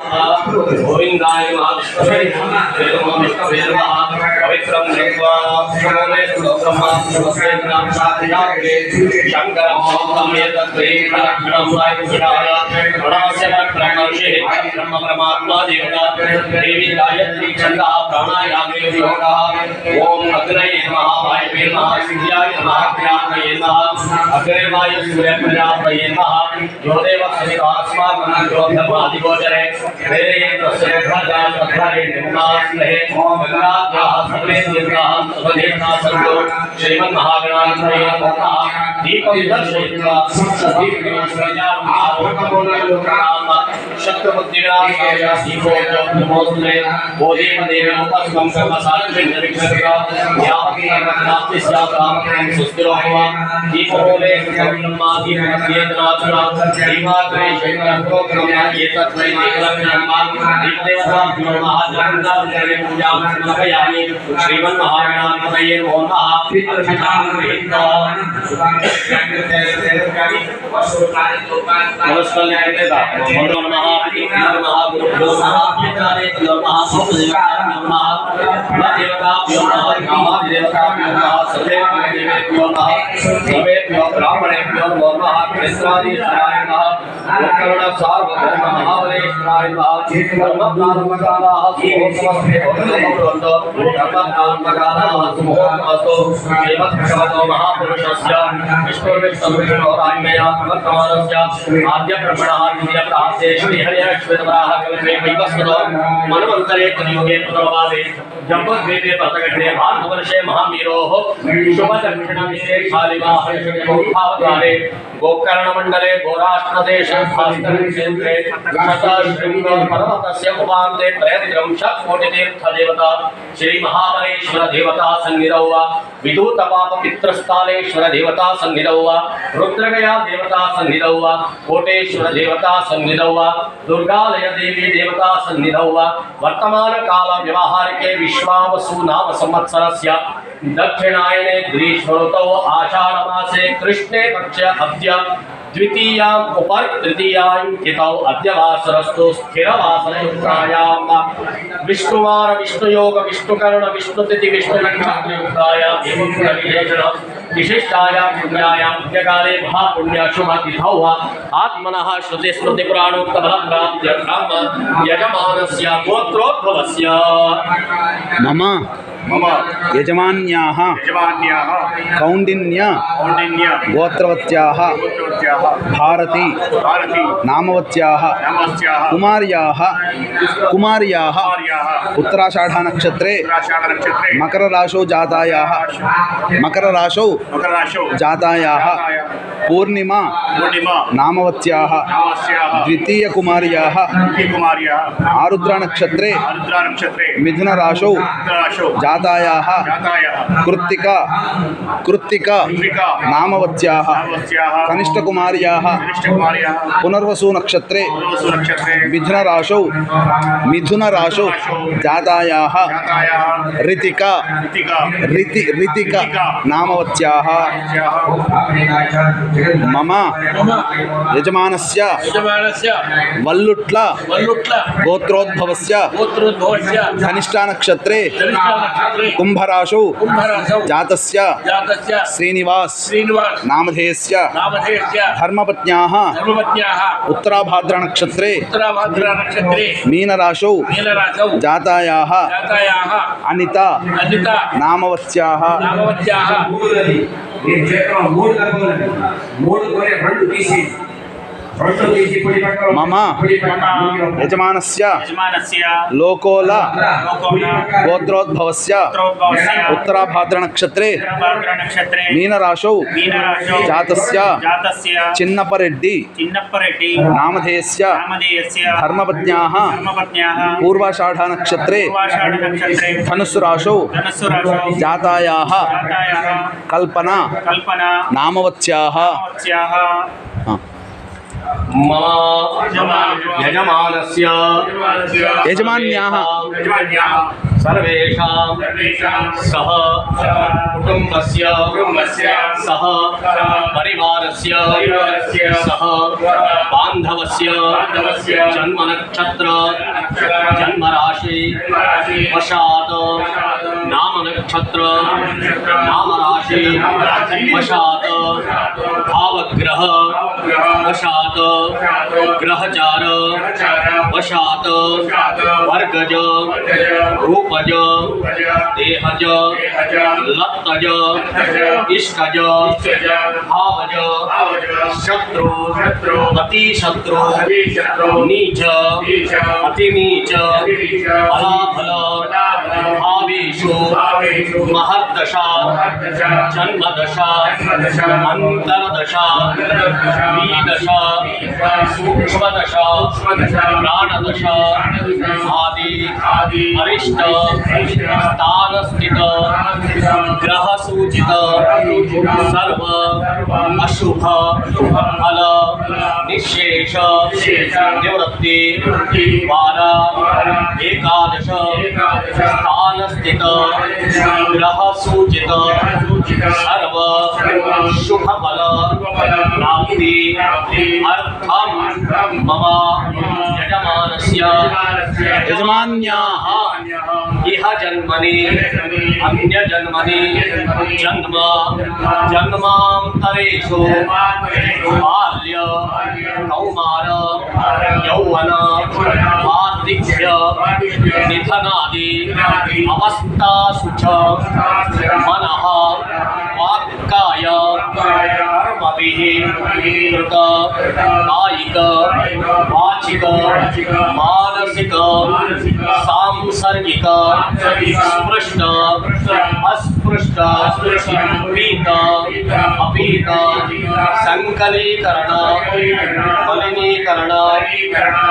गोविंदाय महाविष्णवे पवित्रं कृत्वा शोले ब्रह्मा ब्रह्मेन्द्रं साक्षात्ते शंकरं तमेतत्प्रेरणं वायुपुराय प्रणवस्य प्रणवशे ब्रह्म परमात्मा देवता देवी गायत्री छन्दः प्राणायामे योगः ओम अग्नये नमः वायवे नमः सूर्याय नमः ज्ञानये नमः अग्रे वायु सूर्य प्रजापतये नमः यो देव सवितास्माकं धर्मादिगोचरे श्रीमन् महागणाधिपतये नमः दीपं दर्शयित्वा शक्तिबुद्धिविनाशाय दीपो नमोस्तुते बोधिमदेवे उपस्कं कर्मसाक्षिण्यविक्षिप्ता यावतीर्मनास्ति स्यात्कामकं सुस्थिरो भव दीपोले ब्रह्मा दीपमध्येतनाचुरा दीपाग्रे शैलप्रोक्तमया एतद्वै दीपदेवताभ्यो नमः जगन्नाथदेवे पूजां समर्पयामि श्रीमन् महागणाधिपतये नमः मनमंतरे कलियुगे प्रभावे जम्बुद्वीपे परतघट्टे भारतवर्षे महामीरोः शुभदक्षिण विशेषालिवाहनशुभोद्भावद्वारे गोकर्णमण्डले गोराष्ट्रदेशे भास्करक्षेत्रे शतशृङ्गपर्वतस्य उपान्ते त्रयस्त्रिंशत्कोटितीर्थदेवता श्रीमहाबलेश्वर देवता सन्निधौ वा विदूतपापपित्रस्थानेश्वर देवता सन्निधौ वा रुद्रगया देवता सन्निधौ वा कोटेश्वर देवता सन्निधौ वा दुर्गालय देवी देवता सन्निधौ वा वर्तमान काल व्यवहारिके विश्वावसु नाम संवत्सरस्य दक्षिणायने ग्रीष्मऋतौ आषाढमासे कृष्णे पक्षे अद्य द्वितीयाम् उपर तृतीयां तिथौ अद्य वासरस्तु स्थिरवासरयुक्तायां विष्णुवार विष्णुयोग विष्णुकर्ण विष्णुतिथि विष्णुनक्षत्रयुक्तायां विशिष्टायां पुण्यायां पुण्यकाले महापुण्यशुभतिथौ आत्मनः श्रुतिस्मृतिपुराणोक्तफलप्राप्त्यर्थं यजमानस्य गोत्रोद्भवस्य मम यजमान्याः कौंडिन्य गोत्रवत्याः भारती नामवत्याः कुमार्याः उत्तराषाढनक्षत्रे मकरराशौ जातायाः पूर्णिमा नामवत्याः द्वितीयकुमार्याः आरुद्रनक्षत्रे मिथुनराशौ जातायाः कृत्तिका नामवत्याः कनिष्ठकुमार्याः पुनर्वसु नक्षत्रे मिथुनराशौ जातायाः ऋतिका नामवत्याः मम यजमानस्य वल्लुट्ल गोत्रोद्भवस्य धनिष्ठा नक्षत्रे कुंभराशौ जातस्य श्रीनिवास नामधेयस्य धर्मपत्न्याः उत्तराभाद्र नक्षत्रे मीनराशौ जातायाः अनिता नामवत्याः मम यजमानस्य लोकोल गोत्रोद्भवस्य उत्तराभाद्रनक्षत्रे मीनराशौ जातस्य चिन्नप्परेड्डी नामधेयस्य धर्मपत्न्याः पूर्वाषाढनक्षत्रे धनुस्सु जातायाः कल्पना नामवत्याः यजमानस्य यजमान्याः सर्वेषां सह कुटुम्बस्य सह परिवारस्य सह बान्धवस्य जन्मनक्षत्र जन्मराशि वशात् नामनक्षत्र नामराशि वशात् भावग्रह वशात् ग्रहचार वशात् वर्गज रूपज देहज लत्तज इष्टज भावज शत्रु अतिशत्रु नीच अतिनीच फलाफल भावेषु महर्दशा जन्मदशा अंतरदशा विदशा सूक्ष्मदशा प्राणदशा आदि अरिष्ट स्थान स्थित ग्रह सूचित सर्व अशुभ फल निशेष निवृत्ति द्वारा एकादश स्थान स्थित ग्रह सूचित सर्व शुभ फल प्राप्ति अर्थम मम यजमानस्य यजमान्याः इह जन्मनि अन्य जन्मनि जन्म जन्मांतरेषु बाल्य कौमार यौवन वार्धक्य निधनादि अवस्थासु च मनः वाक्काय कर्मभिः कृत कायिक वाचिक मानसिक सांसर्गिक स्पृष्ट अस्पृष्ट पीत अपीत संकलीकरण मलिनीकरण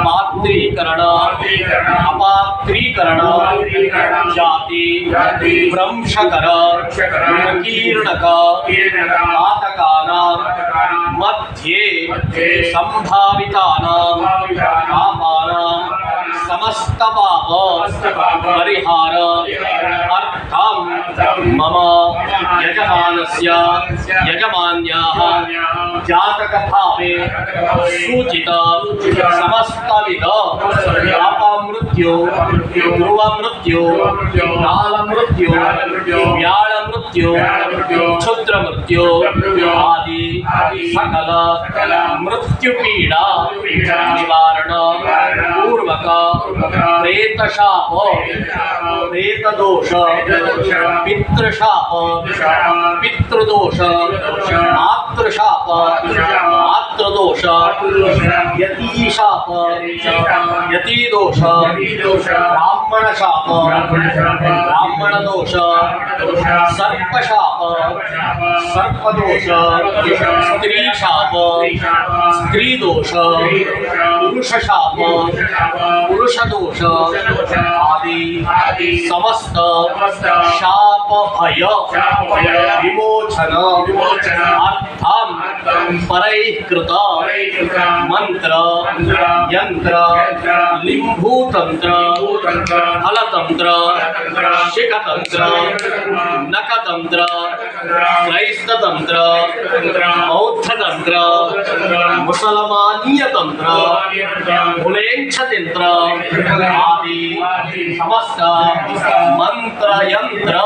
पात्रीकरण अपात्रीकरण जाति भ्रंशकर कीर्णक पातकानां मध्ये संभावितानां पापानां समस्त पाप परिहार अर्थम मम यजमानस्य यजमान्याः जातकभावे सूचित समस्तविध अपमृत्यु ध्रुवमृत्यु कालमृत्यु व्याळमृत्यु क्षुद्रमृत्यु आदि सकल मृत्युपीडा निवारण पूर्वक प्रेतशाप प्रेतदोष पितृशाप पितृदोष मातृशाप मातृदोष यतीशाप यतीदोष ब्राह्मणशाप ब्राह्मणदोष सर्पशाप सर्पदोष स्त्रीशाप स्त्रीदोष पुरुषशाप पुरुषदोष आदि समस्त शाप भय विमोचन अर्थम परैकृत मंत्र यंत्र लिंबूतंत्र फलतंत्र शिखतंत्र नकतंत्र क्रैस्ततंत्र बौद्धतंत्र मुसलमानीय तंत्र मुलेंछतंत्र आदि समस्त मंत्र यंत्र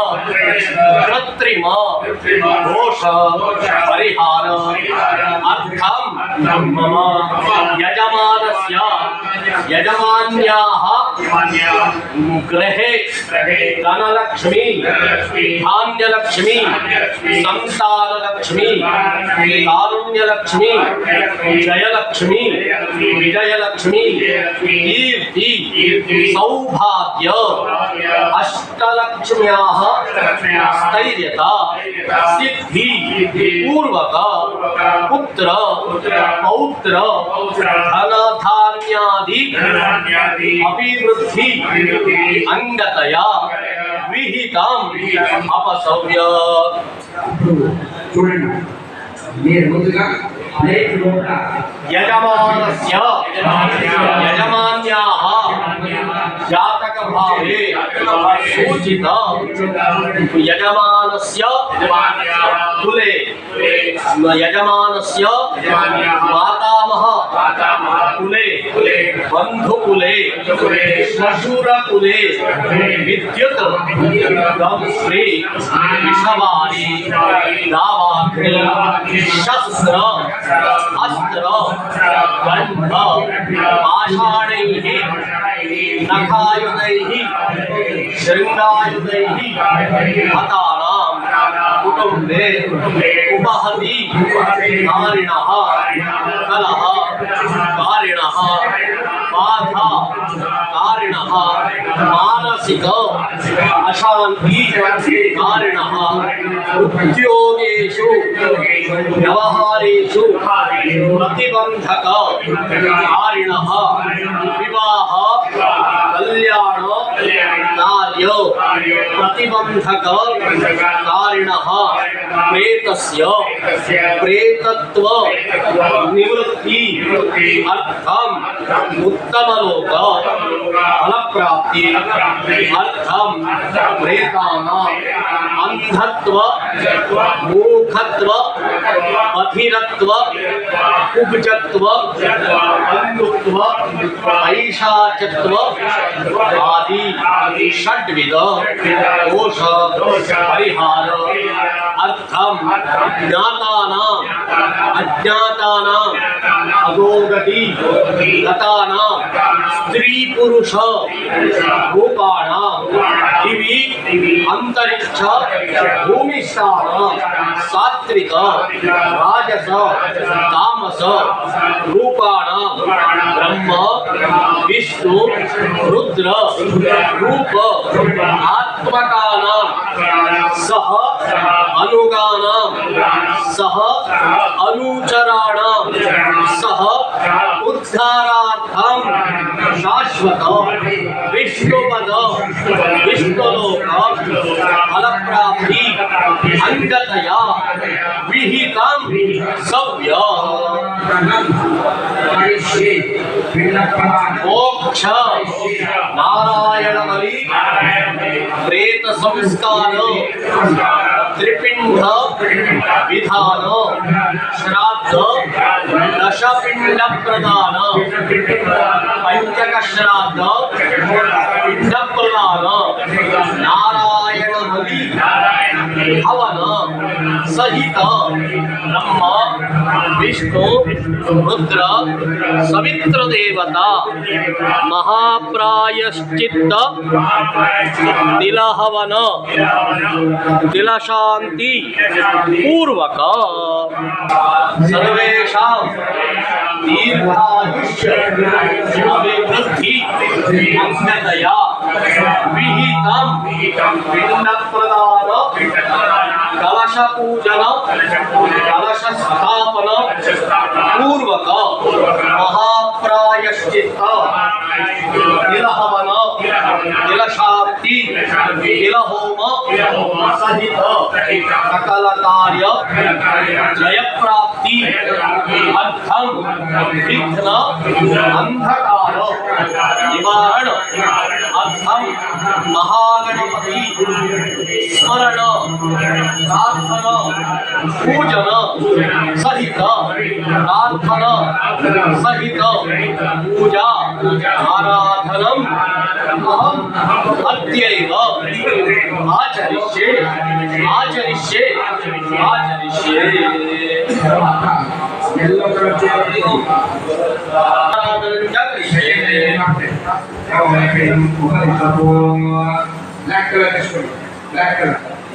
कृत्रिम दोष परिहार अर्थम मम यजमानस्य यजमान्याः गृहे धनलक्ष्मी धान्यलक्ष्मी संसारलक्ष्मी कारुण्यलक्ष्मी जयलक्ष्मी विजयलक्ष्मी कीर्ति सौभाग्य अष्टलक्ष्म्याः स्थैर्यता सिद्धि पूर्वक पुत्र पौत्र धन धान्यादि अभिवृद्धि अंगतया विहितम अपसव्य यजमानस्य यजमान्याः जातक भावे सूचित यजमानस्य कुले यजमानस्य मातामह कुले बंधुकुले श्वशुरकुले विद्युत श्री विषवारी दावाग्नि शस्त्र अस्त्र गंध पाषाणैः नखायुधैः शृंगायुधैः हतानां कुटुम्बे उपहति कारिणः कलह कारिणः बाधा कारिणः मानसिक अशांति कारिणः उद्योगेषु व्यवहारेषु प्रतिबंधक कारिणः विवाह कल्याण कार्य प्रतिबंधक कारिणः प्रेतस्य प्रेतत्व निवृत्ति अर्थम उत्तमलोक फलप्राप्ति अर्थम प्रेतानां अंधत्व मूर्खत्व अधीरत्व कुब्जत्व बंधुत्व पैशाचत्व आदि षड्विध दोष परिहार अर्थम ज्ञातानां अज्ञातानां अधोगति गतानां स्त्री पुरुष रूपाणां दिवि अंतरिक्ष भूमिष्ठानां सात्विक राजस तामस रूपाणां ब्रह्म विष्णु रुद्र रूप आत्मकानां सह अनुगानां सह अनुचराणां सह उद्धारार्थं शाश्वत विष्णुपद विष्णुलोक फलप्राप्ति अंगतया विहितं सव्य मोक्ष नारायण बलि प्रेत संस्कार त्रिपिंड विधान श्राद्ध दशपिंड प्रदान पंचक श्राद्ध पिंड प्रदान नारायण बलि हवन सहित ब्रह्म विष्णु रुद्र सवित्र देवता महाप्रायश्चित्त तिलहवन तिलशांति पूर्वक सर्वेषां दीर्घायुष्य अभिवृद्धि अंगतया विहितं पिंड प्रदान कलश पूजन कलश स्थापन पूर्वक महाप्रायश्चित्त तिलहवन तिलशांति तिलहोम सहित सकल कार्य जय प्राप्ति अर्थम विघ्न अंधकार निवारण अर्थम महागणपति स्मरण प्रार्थना पूजन सहित प्रार्थना सहित पूजा आराधनम अहम अद्यैव आचरिष्ये आचरिष्ये आचरिष्ये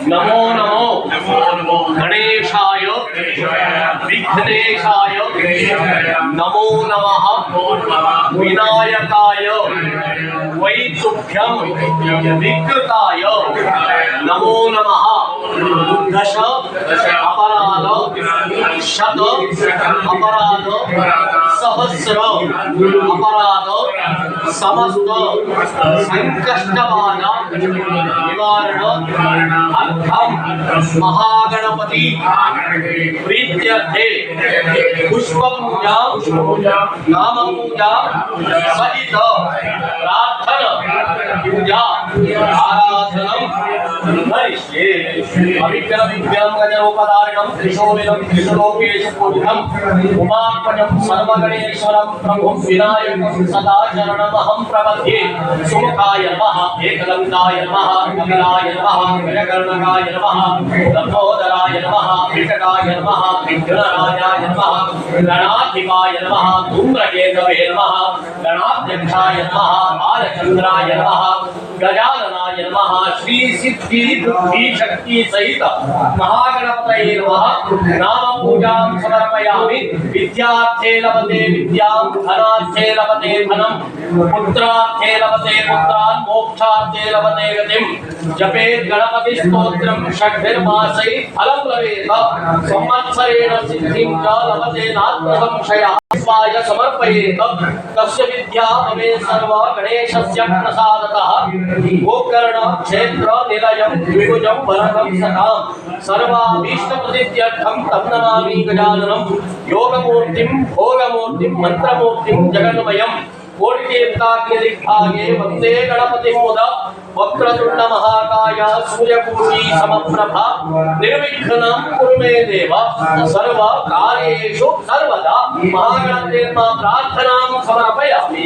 नमो नमो गणेशाय विघ्नेशाय नमो नमः विनायकाय वैतुभ्यं विकृताय नमो नमः दश अपराध शत अपराध सहस्र अपराध समस्त संकष्टबाधा निवारण अर्थम महागणपति प्रीत्यर्थे पुष्प पूजा नाम पूजा सहित प्रार्थना पूजा आराधनम करिष्ये अभिज्ञानं गजरोपदारकं त्रिशूलिनं त्रिशूलोकेशपूजितम् उमात्मजं सर्वगणेश्वरं प्रभुं विनायकं सदा शरणमहं प्रपद्ये सुमुखाय नमः एकदन्ताय नमः कपिलाय नमः गजकर्णकाय नमः लम्बोदराय नमः विकटाय नमः विघ्नराजाय नमः गणाधिपाय नमः धूम्रकेतवे नमः गणाध्यक्षाय नमः बालचन्द्राय नमः गजाननाय नमः श्री सिद्धि बुद्धि शक्ति सहित महागणपतये नमः नाम पूजां समर्पयामि विद्यार्थे लभते विद्यां धनार्थे लभते धनं पुत्रार्थे लभते पुत्रान् मोक्षार्थे लभते गतिं जपेत् गणपति स्तोत्रं षड्भिर्मासैः फलं लभेत संवत्सरेण सिद्धिं च लभते नात्मसंशयः स्वाय समर्पयेत तस्य विद्या भवेत् सर्वा गणेशस्य प्रसादतः गोकर्ण क्षेत्र निलयं द्विभुजं वरदं सतां सर्वाभीष्टप्रसिद्ध्यर्थं तं नमामि गजाननं योगमूर्तिं भोगमूर्तिं मन्त्रमूर्तिं जगन्मयं कोटितीर्थाग्निदिग्भागे वन्दे गणपतिं मुदा वक्रतुण्ड महाकाय सूर्यकोटि समप्रभा निर्विघ्नं कुरु मे देव सर्वकार्येषु सर्वदा महागणपते प्रार्थनां समर्पयामि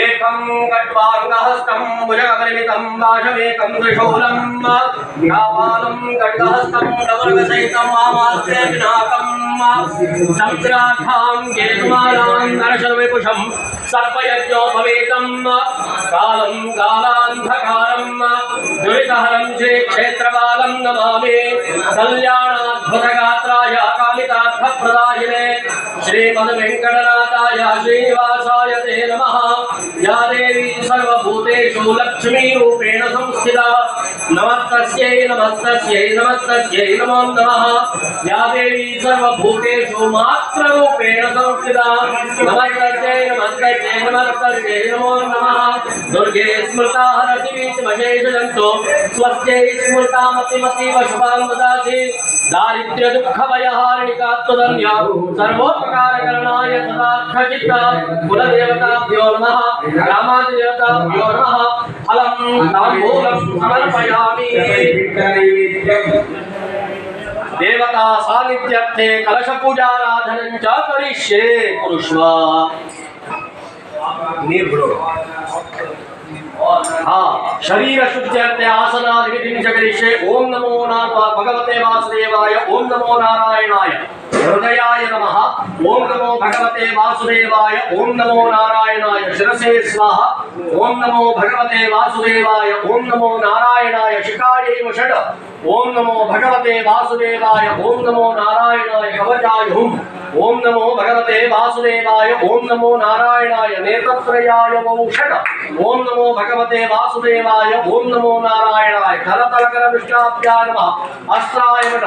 एकं खड्वाङ्गहस्तं भुजगपरिमितं वाशमेकं त्रिशूलं व्यापालं खड्गहस्तं डमरुकसहितं वामास्ते विनाकं चन्द्राखां केतुमालां नरशर्विपुषं सर्पयज्ञो भवेतं कालं कालान्धकारं दुरितहरं श्रीक्षेत्रपालं नमामि कल्याणाद्भुतगात्राय कामितार्थप्रदायिने श्रीमद्वेङ्कटनाथाय श्रीनिवासाय ते नमः या देवी सर्वभूतेषु लक्ष्मीरूपेण संस्थिता नमस्तस्यै नमस्तस्यै नमस्तस्यै नमो नमः या देवी सर्वभूतेषु मात्ररूपेण संस्थिता नमस्तस्यै नमस्तस्यै नमस्तस्यै नमो नमः दुर्गे स्मृता हरसिवीचमशेषजन्तो स्वस्यै स्मृतामतिमतीव शुभां ददासि दारिद्र्यदुःखभयहारिणिका त्वदन्या सर्वोपकारकरणाय सदार्थचित्ता कुलदेवताभ्यो नमः ग्रामादिदेवताभ्यो नमः फलं ताम्बूलं समर्पयामि देवता सान्निध्यर्थे कलशपूजाराधनं च करिष्ये कुरुष्व शरीर शुद्ध्यर्थे आसनादिविधिं च करिष्ये ओम नमो भगवते वासुदेवाय ओम नमो नारायणाय हृदयाय नमः ओम नमो भगवते वासुदेवाय ओम नमो नारायणाय शिरसे स्वाहा ओम नमो भगवते वासुदेवाय ओम नमो नारायणाय शिखायै षड् ओम नमो भगवते वासुदेवाय ओम नमो नारायणाय कवचाय हुम् ओम नमो भगवते वासुदेवाय ओम नमो नारायणाय नेत्रत्रयाय षड् ओम नमो भगवते वासुदेवाय ओम नमो नारायणाय करतलकरविष्टाभ्याय नमः अस्त्राय वट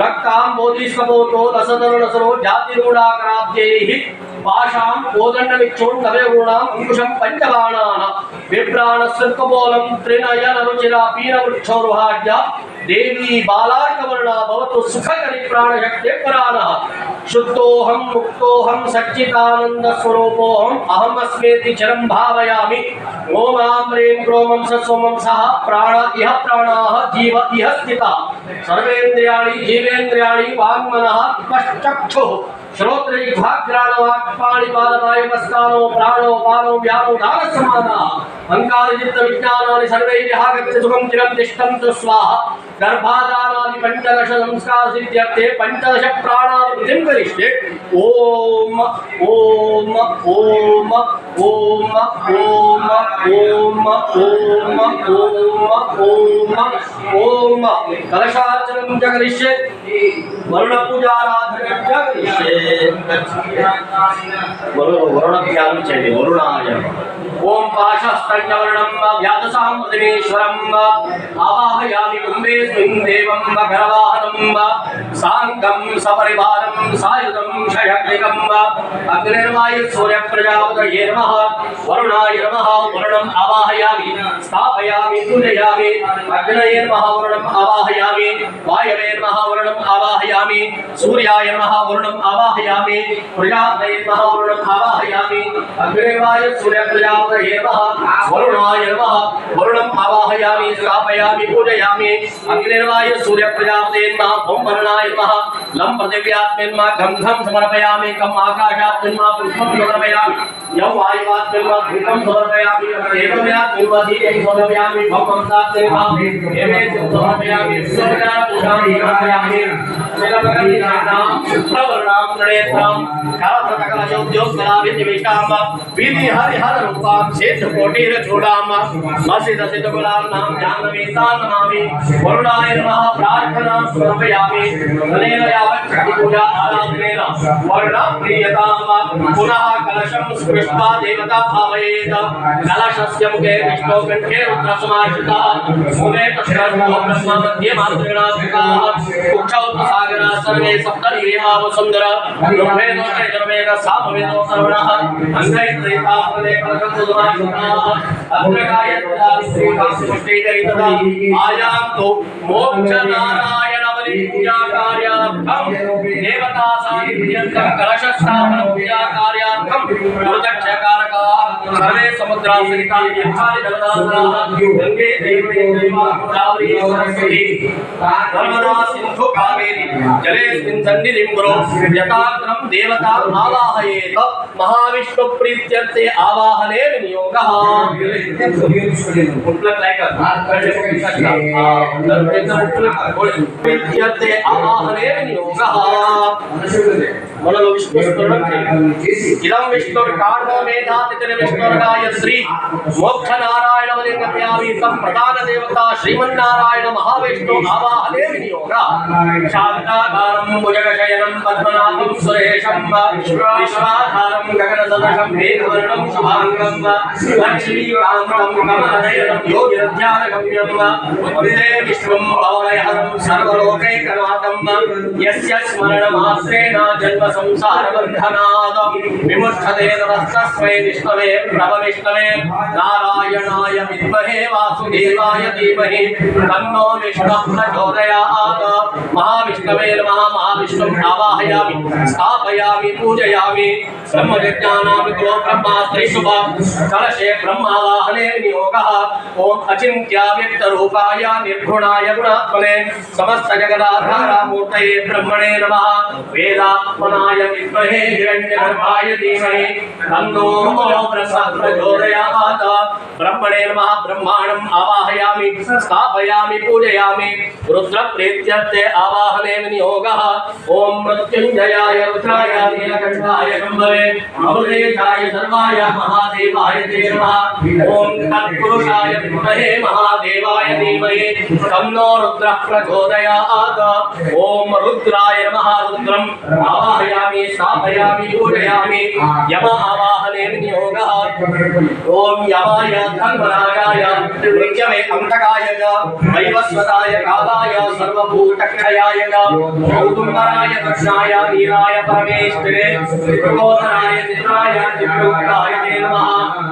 रक्ताम्बोधिस्वपोतो रसतरुणसरो जातिरूढाकराब्जैः पाशां कोदण्डमिक्षोण्डवयगुणाम् अंकुशं पञ्चबाणान् बिभ्राणस्सर्पबोलं त्रिनयनरुचिरा पीनवृक्षोरुहाढ्य देवी बालार्कवर्णा भवतु सुखकरी प्राणशक्तिपरानः शुद्धोऽहं मुक्तोऽहं सच्चिदानन्दस्वरूपोऽहम् अहमस्मेति चिरं भावयामि ओम आं ह्रीं क्रोमं सत्सोमं सः प्राण इह प्राणाः जीव इह स्थितः सर्वेन्द्रियाणि जीवेन्द्रियाणि वाङ्मनः पश्चक्षुः श्रोत्रैर्घ्राणवाक्पाणिपादपायमस्कानो प्राणो पानो व्यानो दानसमानः अहङ्कारचित्तविज्ञानानि सर्वैः आगत्य सुखं चिरं तिष्ठन्तु स्वाहा गर्भाधानादि पंचदश संस्कार सिद्ध्यर्थे पंचदश प्राणावृत्तिं करिष्ये ओम ओम ओम ओम ओम ओम ओम ओम ओम कलशार्चनं च करिष्ये वरुणपूजाराधनं च करिष्ये वरुणभ्यां च वरुणाय ओम पाशस्तण्डवर्णं व्याधसामृतिमेश्वरम् आवाहयामि कुम्भेऽस्मिन् देवं मकरवाहनं साङ्गं सपरिवारं सायुधं क्षयग्निकम् अग्निर्वायुसूर्यप्रजापतये नमः वरुणाय नमः वरुणम् आवाहयामि स्थापयामि पूजयामि अग्नये नमः वरुणम् आवाहयामि वायवे नमः वरुणम् आवाहयामि सूर्याय नमः वरुणम् आवाहयामि प्रजापतये नमः वरुणम् आवाहयामि अग्निर्वायुसूर्यप्रजापतये नमः वरुणाय नमः वरुणम् आवाहयामि स्थापयामि पूजयामि अग्निर्वाय सूर्य प्रजापते नमः ओम वरुणाय नमः लं पृथिव्यात्मन्मा घं घं समर्पयामि कं आकाशात्मन्मा पुष्पं समर्पयामि यं वायुवात्मन्मा धूपं समर्पयामि एवम्यात्मन्मा दीपं समर्पयामि भवं सात्मन्मा एवें समर्पयामि सुभद्रा पूजामि समर्पयामि जगत्पतिनां प्रवर्णां प्रणेत्रां कालप्रकलशोद्योगकलाविनिविष्टां विधि हरिहर रूपां शेषकोटिरचूडां मसिदसितकुलां नाम जाह्नवीतां नमामि वरुणाय नमः प्रार्थनां समर्पयामि अनेन यावत् शक्तिपूजा आराधनेन वर्णं प्रीयतां पुनः कलशं स्पृष्ट्वा देवता भावयेत कलशस्य मुखे विष्णो कण्ठे रुद्रसमाश्रितः मूले तस्मात् ब्रह्म मध्ये मातृगणा स्थिताः कुक्षौ सागरा सर्वे सप्तर्षिः सुन्दर ब्रह्मेणो यजुर्वेद सामवेदो सर्वणः अंगैत्रयिता फले कलशसमाश्रिताः अग्रगायत्रिकाश्रीकाश्रीष्टिकरितदा आयान्तु मोक्ष नारायण बलि पूजा कार्यार्थं देवता सान्निध्यं कलशस्थापन पूजा कार्यार्थं दुर्दक्षकारकाः सर्वे समुद्रासरिता यथारि जलदासनाः गंगे देवने दैवा गोदावरी सरस्वती नर्मदा सिन्धु कावेरी जलेऽस्मिन् सन्निधिं कुरु यथाक्रम देवता आवाहयेत महाविष्णु प्रीत्यर्थे आवाहने विनियोगः प्रीत्यर्थे आवाहने विनियोगः मनलो विष्णु स्मरणं इदं विष्णुर्काण्डो मेधातिथिर विष्णुर्गायत्री मोक्ष नारायण वलिंगत्यावीतं प्रधान देवता श्रीमन्नारायण महाविष्णु आवाहने विनियोगः शान्ताकारं भुजगशयनं पद्मनाभं सुरेशं विश्वाधारं गगनसदृशं मेघवर्णं शुभाङ्गं लक्ष्मीकान्तं कमलनयनं योगिरध्यानगम्यं वन्दे विश्वं भवनहरं सर्वलोकैकनाथं यस्य स्मरणमात्रेण जन्म संसारबन्धनात् विमुच्यते नमस्तस्मै विष्णवे प्रभ विष्णवे नारायणाय विद्महे वासुदेवाय धीमहि तन्नो विष्णुः प्रचोदयात् महाविष्णवे नमः महाविष्णुम् आवाहयामि स्थापयामि पूजयामि ब्रह्मज्ञानामि गुरो ब्रह्मास्त्रि शुभ कलशे ब्रह्मावाहने विनियोगः ओम अचिन्त्याव्यक्तरूपाय निर्गुणाय गुणात्मने समस्त जगदाधारमूर्तये ब्रह्मणे नमः वेदात्मनाय विद्महे हिरण्यगर्भाय धीमहि तन्नो बृहस्पतिः प्रचोदयात् ब्रह्मणे नमः ब्रह्माणम् आवाहयामि स्थापयामि पूजयामि रुद्र प्रीत्यर्थे आवाहने विनियोगः ओम मृत्युंजयाय रुद्राय नीलकण्ठाय शम्भवे अमृतेशाय सर्वाय महादेवाय ते नमः ओम तत्पुरुषाय विद्महे महादेवाय धीमहि तन्नो रुद्रः प्रचोदयात् ओम रुद्राय नमः रुद्रम् आवाहयामि स्थापयामि पूजयामि यम आवाहने विनियोगः ओम यमाय धर्मराजाय मृत्यवे अंतकाय च वैवस्वताय कालाय सर्वभूतक्षयाय च औदुम्बराय कृष्णाय नीलाय परमेश्वरे त्रिकोणराय चित्राय चित्रोक्ताय ते नमः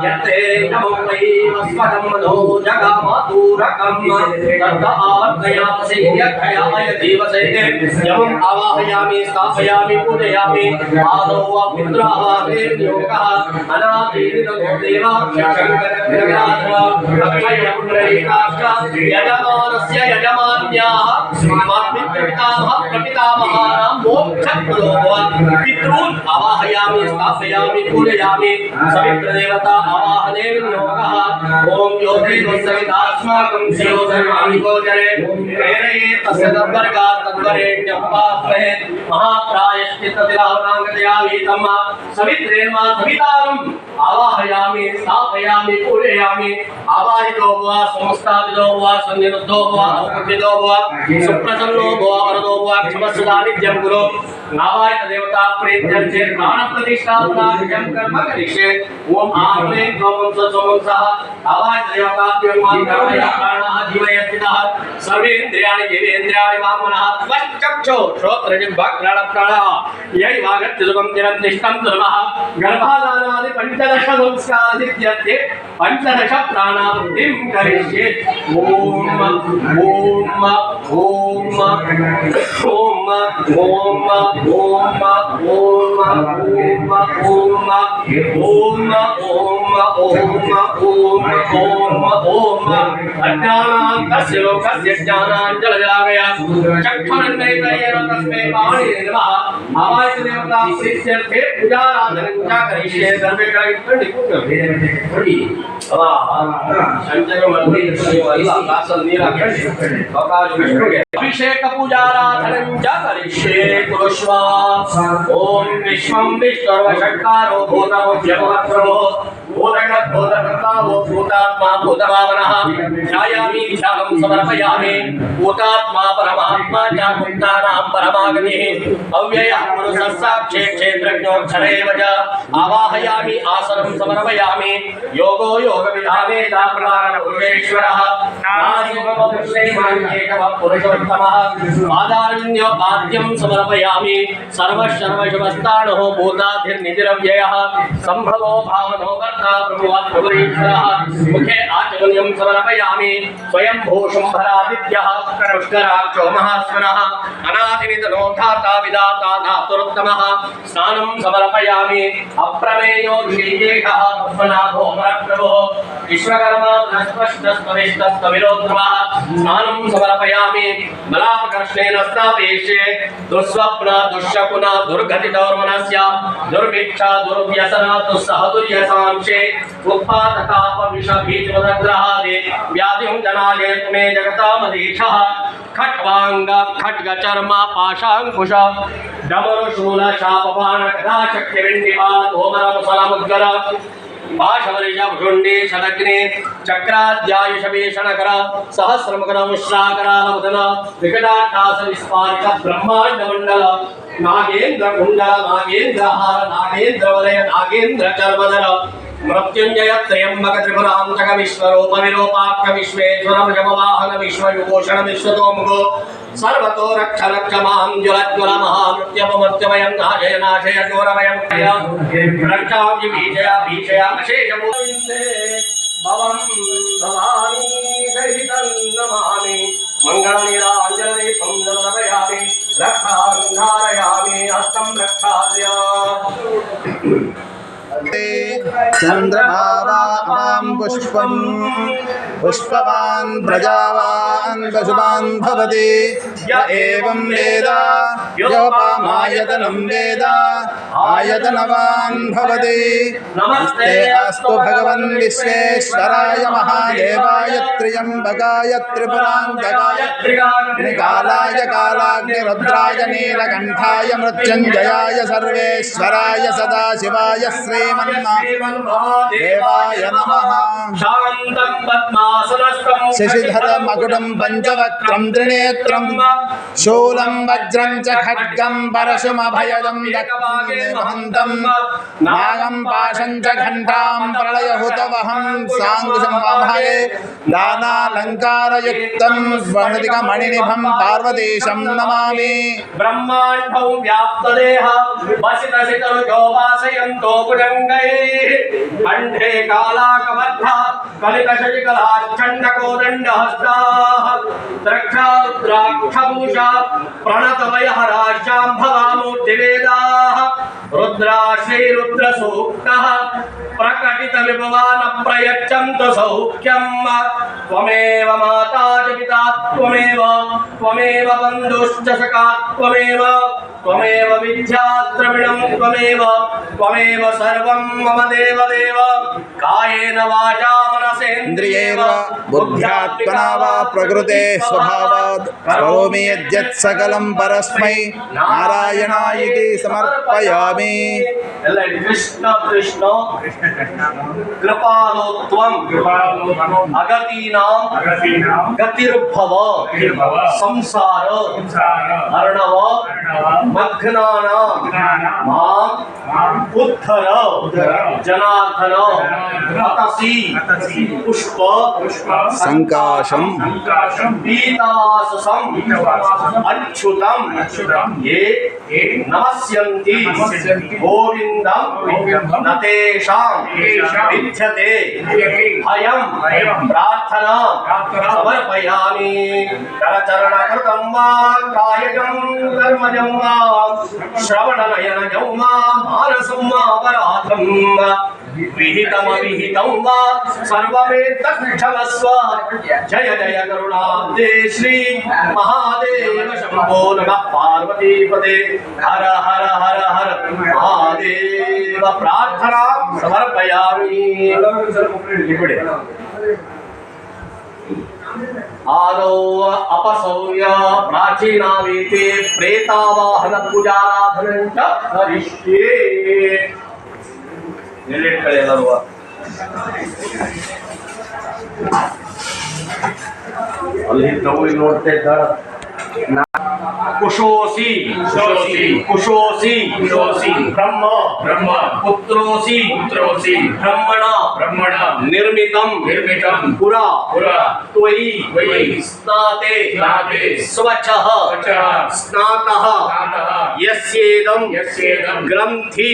यत्ते नमो वैवस्वतं मनो जगमातुरकं तत् आवर्तयामि यक्षयाय जीवसे यमम् आवाहयामि स्थापयामि पूजयामि आदौ पुत्रावाहने विनियोगः अनादिर्नो देवा यजमानस्य यजमान्याः मातृपितामह प्रपितामहानां मोक्षप्रदोः पितॄन् आवाहयामि स्थापयामि पूजयामि सवित्रदेवता आवाहने विनियोगः ओम योगेश्वरस्माकं शिरो सर्वाणि गोचरे प्रेरये तस्य तद्वर्गात् तद्वरेण्यं पास्महे महाप्रायश्चित्ततिलावनाङ्गतयावीतं सवित्रेर्मा सवितारम् आवाहयामि स्थापयामि पूजयामि आवाहितो वा समस्तादितो वा सन्निरुद्धो वा औपथितो वा सुप्रसन्नो वा वरदो वा क्षमस्वदानित्यं गुरु नावाय देवता प्रीत्यर्थे प्राणप्रतिष्ठापनादिकं कर्म करिष्ये ओम आत्मे त्वं सत्समंसः आवाय देवताभ्यं कर्मया प्राणः जीवयस्थितः सर्वेन्द्रियाणि जीवेन्द्रियाणि वामनः त्वच्चक्षो श्रोत्रजिह्वाघ्राणप्राणः यैवागत्य सुखं निरन्निष्ठं धर्मः गर्भाधानादि पंचदश संस्कारादित्यर्थे पंचदश प्राणावृत्तिं करिष्ये ओम ओम ओम ओम ओम ओम ओम ओम ओम ओम ओम अज्ञानान्तस्य लोकस्य ज्ञानाञ्जलजलाकया चक्षुरुन्मीलितेन तस्मै पाणिने नमः आवाच देवता प्रीत्यर्थे पूजाराधनं च करिष्ये सर्वे करिष्ये अभिषेक पूजाराधनं च करिष्ये कुरुष्व ओम विश्वं विश्वर्वषट्कारो भूतमुख्यमवक्रमो भूतगणभूतकर्तावो भूतात्मा भूतभावनः ध्यायामि ध्यानं समर्पयामि भूतात्मा परमात्मा च भूतानां परमागतिः अव्ययः पुरुषः साक्षी क्षेत्रज्ञोऽक्षरेव च आवाहयामि आसनं समर्पयामि योगो योगविधाने पुरुषेश्वरः पुरुषोत्तमः पादारण्यपाद्यं समर्पयामि सर्वशर्वशुभस्ताणो भूताधिर्निधिरव्ययः सम्भवो भावनो कर्ता प्रभुवत्पुरीश्वरः मुखे आचमनीयं समर्पयामि स्वयं भूषुम्भरादित्यः पुष्कराक्षो महास्वनः अनादिनिधनो धाता विधाता धातुरुत्तमः स्नानं समर्पयामि अप्रमेयो श्रीकेशः पद्मनाभो प्रभुः विश्वकर्मा नस्पष्टस्परिष्टस्त्वविरोधमः स्नानं समर्पयामि मलापकर्षणेन स्नापेष्ये दुःस्वप्न दुःशकुन दुर्गतिदौर्मनस्य दुर्भिक्षा दुर्व्यसन दुस्सह दुर्यसांशे उत्पाततापविषबीजोदग्रहादि व्याधिं जनादे मे जगतामधीशः खट्वांग खड्गचर्म पाशांकुश डमरुशूल शापबाण गदा शक्तिविण्डिपाल धूमरमुसलमुद्गल पाशवरिषभुण्डे शतग्ने चक्राद्यायुषभीषणकर सहस्रमुखनमुश्राकरालमुदन विकटाट्टासविस्फारित ब्रह्माण्डमण्डल नागेन्द्रकुण्डल नागेन्द्रहार नागेन्द्रवलय नागेन्द्रचर्मधर मृत्युंजय त्र्यंबक त्रिपुरांतक विश्वरूप विरूपाक्ष विश्वेश्वर जमवाहन विश्वविभूषण विश्वतोमुखो सर्वतो रक्ष रक्ष मां ज्वलज्वल महामृत्यपमर्त्यमयं नाशय नाशय घोरमयं रक्षांसि भीषय भीषय अशेष भवं भवानी सहितं नमामि मंगलनीराञ्जने समर्पयामि रक्षां धारयामि हस्तं रक्षास्य चंद्रभावां पुष्पं पुष्पवान् प्रजावान् पशुवान् भवति य एवं वेद योपामायतनं वेद आयतनवान् भवति नमस्ते अस्तु भगवन् विश्वेश्वराय महादेवाय त्र्यम्बकाय त्रिपुरान्तकाय त्रिकालाय कालाग्निरुद्राय नीलकण्ठाय मृत्युञ्जयाय सर्वेश्वराय सदाशिवाय श्रीमन्महादेवाय नमः शान्तं पद्मासनस्थं शशिधरं मकुटं पंचवक्त्रं त्रिनेत्रं शूलं वज्रं च खड्गं परशुमभयदं दक्षिणमहन्तं नागं पाशं च घण्टां प्रलयहुतवहं साङ्कुशं अभये दानालङ्कारयुक्तं स्वर्णिकमणिनिभं पार्वतीशं नमामि ब्रह्माण्डं व्याप्तदेह वसितशिखरुजो वासयन्तो भुजङ्गैः कण्ठे कालाकबद्धा कलितशशिकलाच्छण्डकोदण्डहस्ताः द्रक्षारुद्राक्षभूषा प्रणतवयहराशाम्भवामूर्तिवेदाः रुद्राश्रीरुद्रसूक्तः प्रकटितविभवानप्रयच्छन्तु सौख्यं त्वमेव माता च पिता त्वमेव बन्धुश्च सखा त्वमेव विद्याद्रविणं त्वमेव सर्वं मम देवदेव कायेन वाचा मनसेन्द्रियेण बुद्ध्यात्मना वा प्रकृते स्वभावात् करोमि यद्यत् सकलं परस्मै नारायणायिति समर्पयामि कृष्ण कृष्ण कृपालो त्वं अगतीनां गतिर्भव संसार अर्णव मग्नानां मां उद्धर जनार्दन अतसि पुष्प संकाशम पीताससं अच्युतं ये नमस्यन्ति गोविन्दं न तेषां विद्यते भयं प्रार्थना समर्पयामि करचरणकृतं वा कायजं कर्मजं वा श्रवणनयनजं वा मानसं वा अपराधं विहितमविहितं वा सर्वमेतत्क्षमस्व जय जय करुणाब्दे श्री महादेव शम्भो नमः पार्वतीपते हर हर हर हर महादेव प्रार्थना समर्पयामि इప్పుడే आदौ अपसौर्य प्राचीनावेते प्रेतावाहन पूजाराधनं च करिष्ये ಎಲ್ಲರೂ ಅಲ್ಲಿ ನಾವು ನೋಡ್ತಾ ಇದ್ದಾರೆ कुशोसी कुशोसी ब्रह्म पुत्रोसी ब्रह्मण निर्मितं पुरा त्वयि स्नाते स्वच्छः स्नातः यस्येदं ग्रन्थि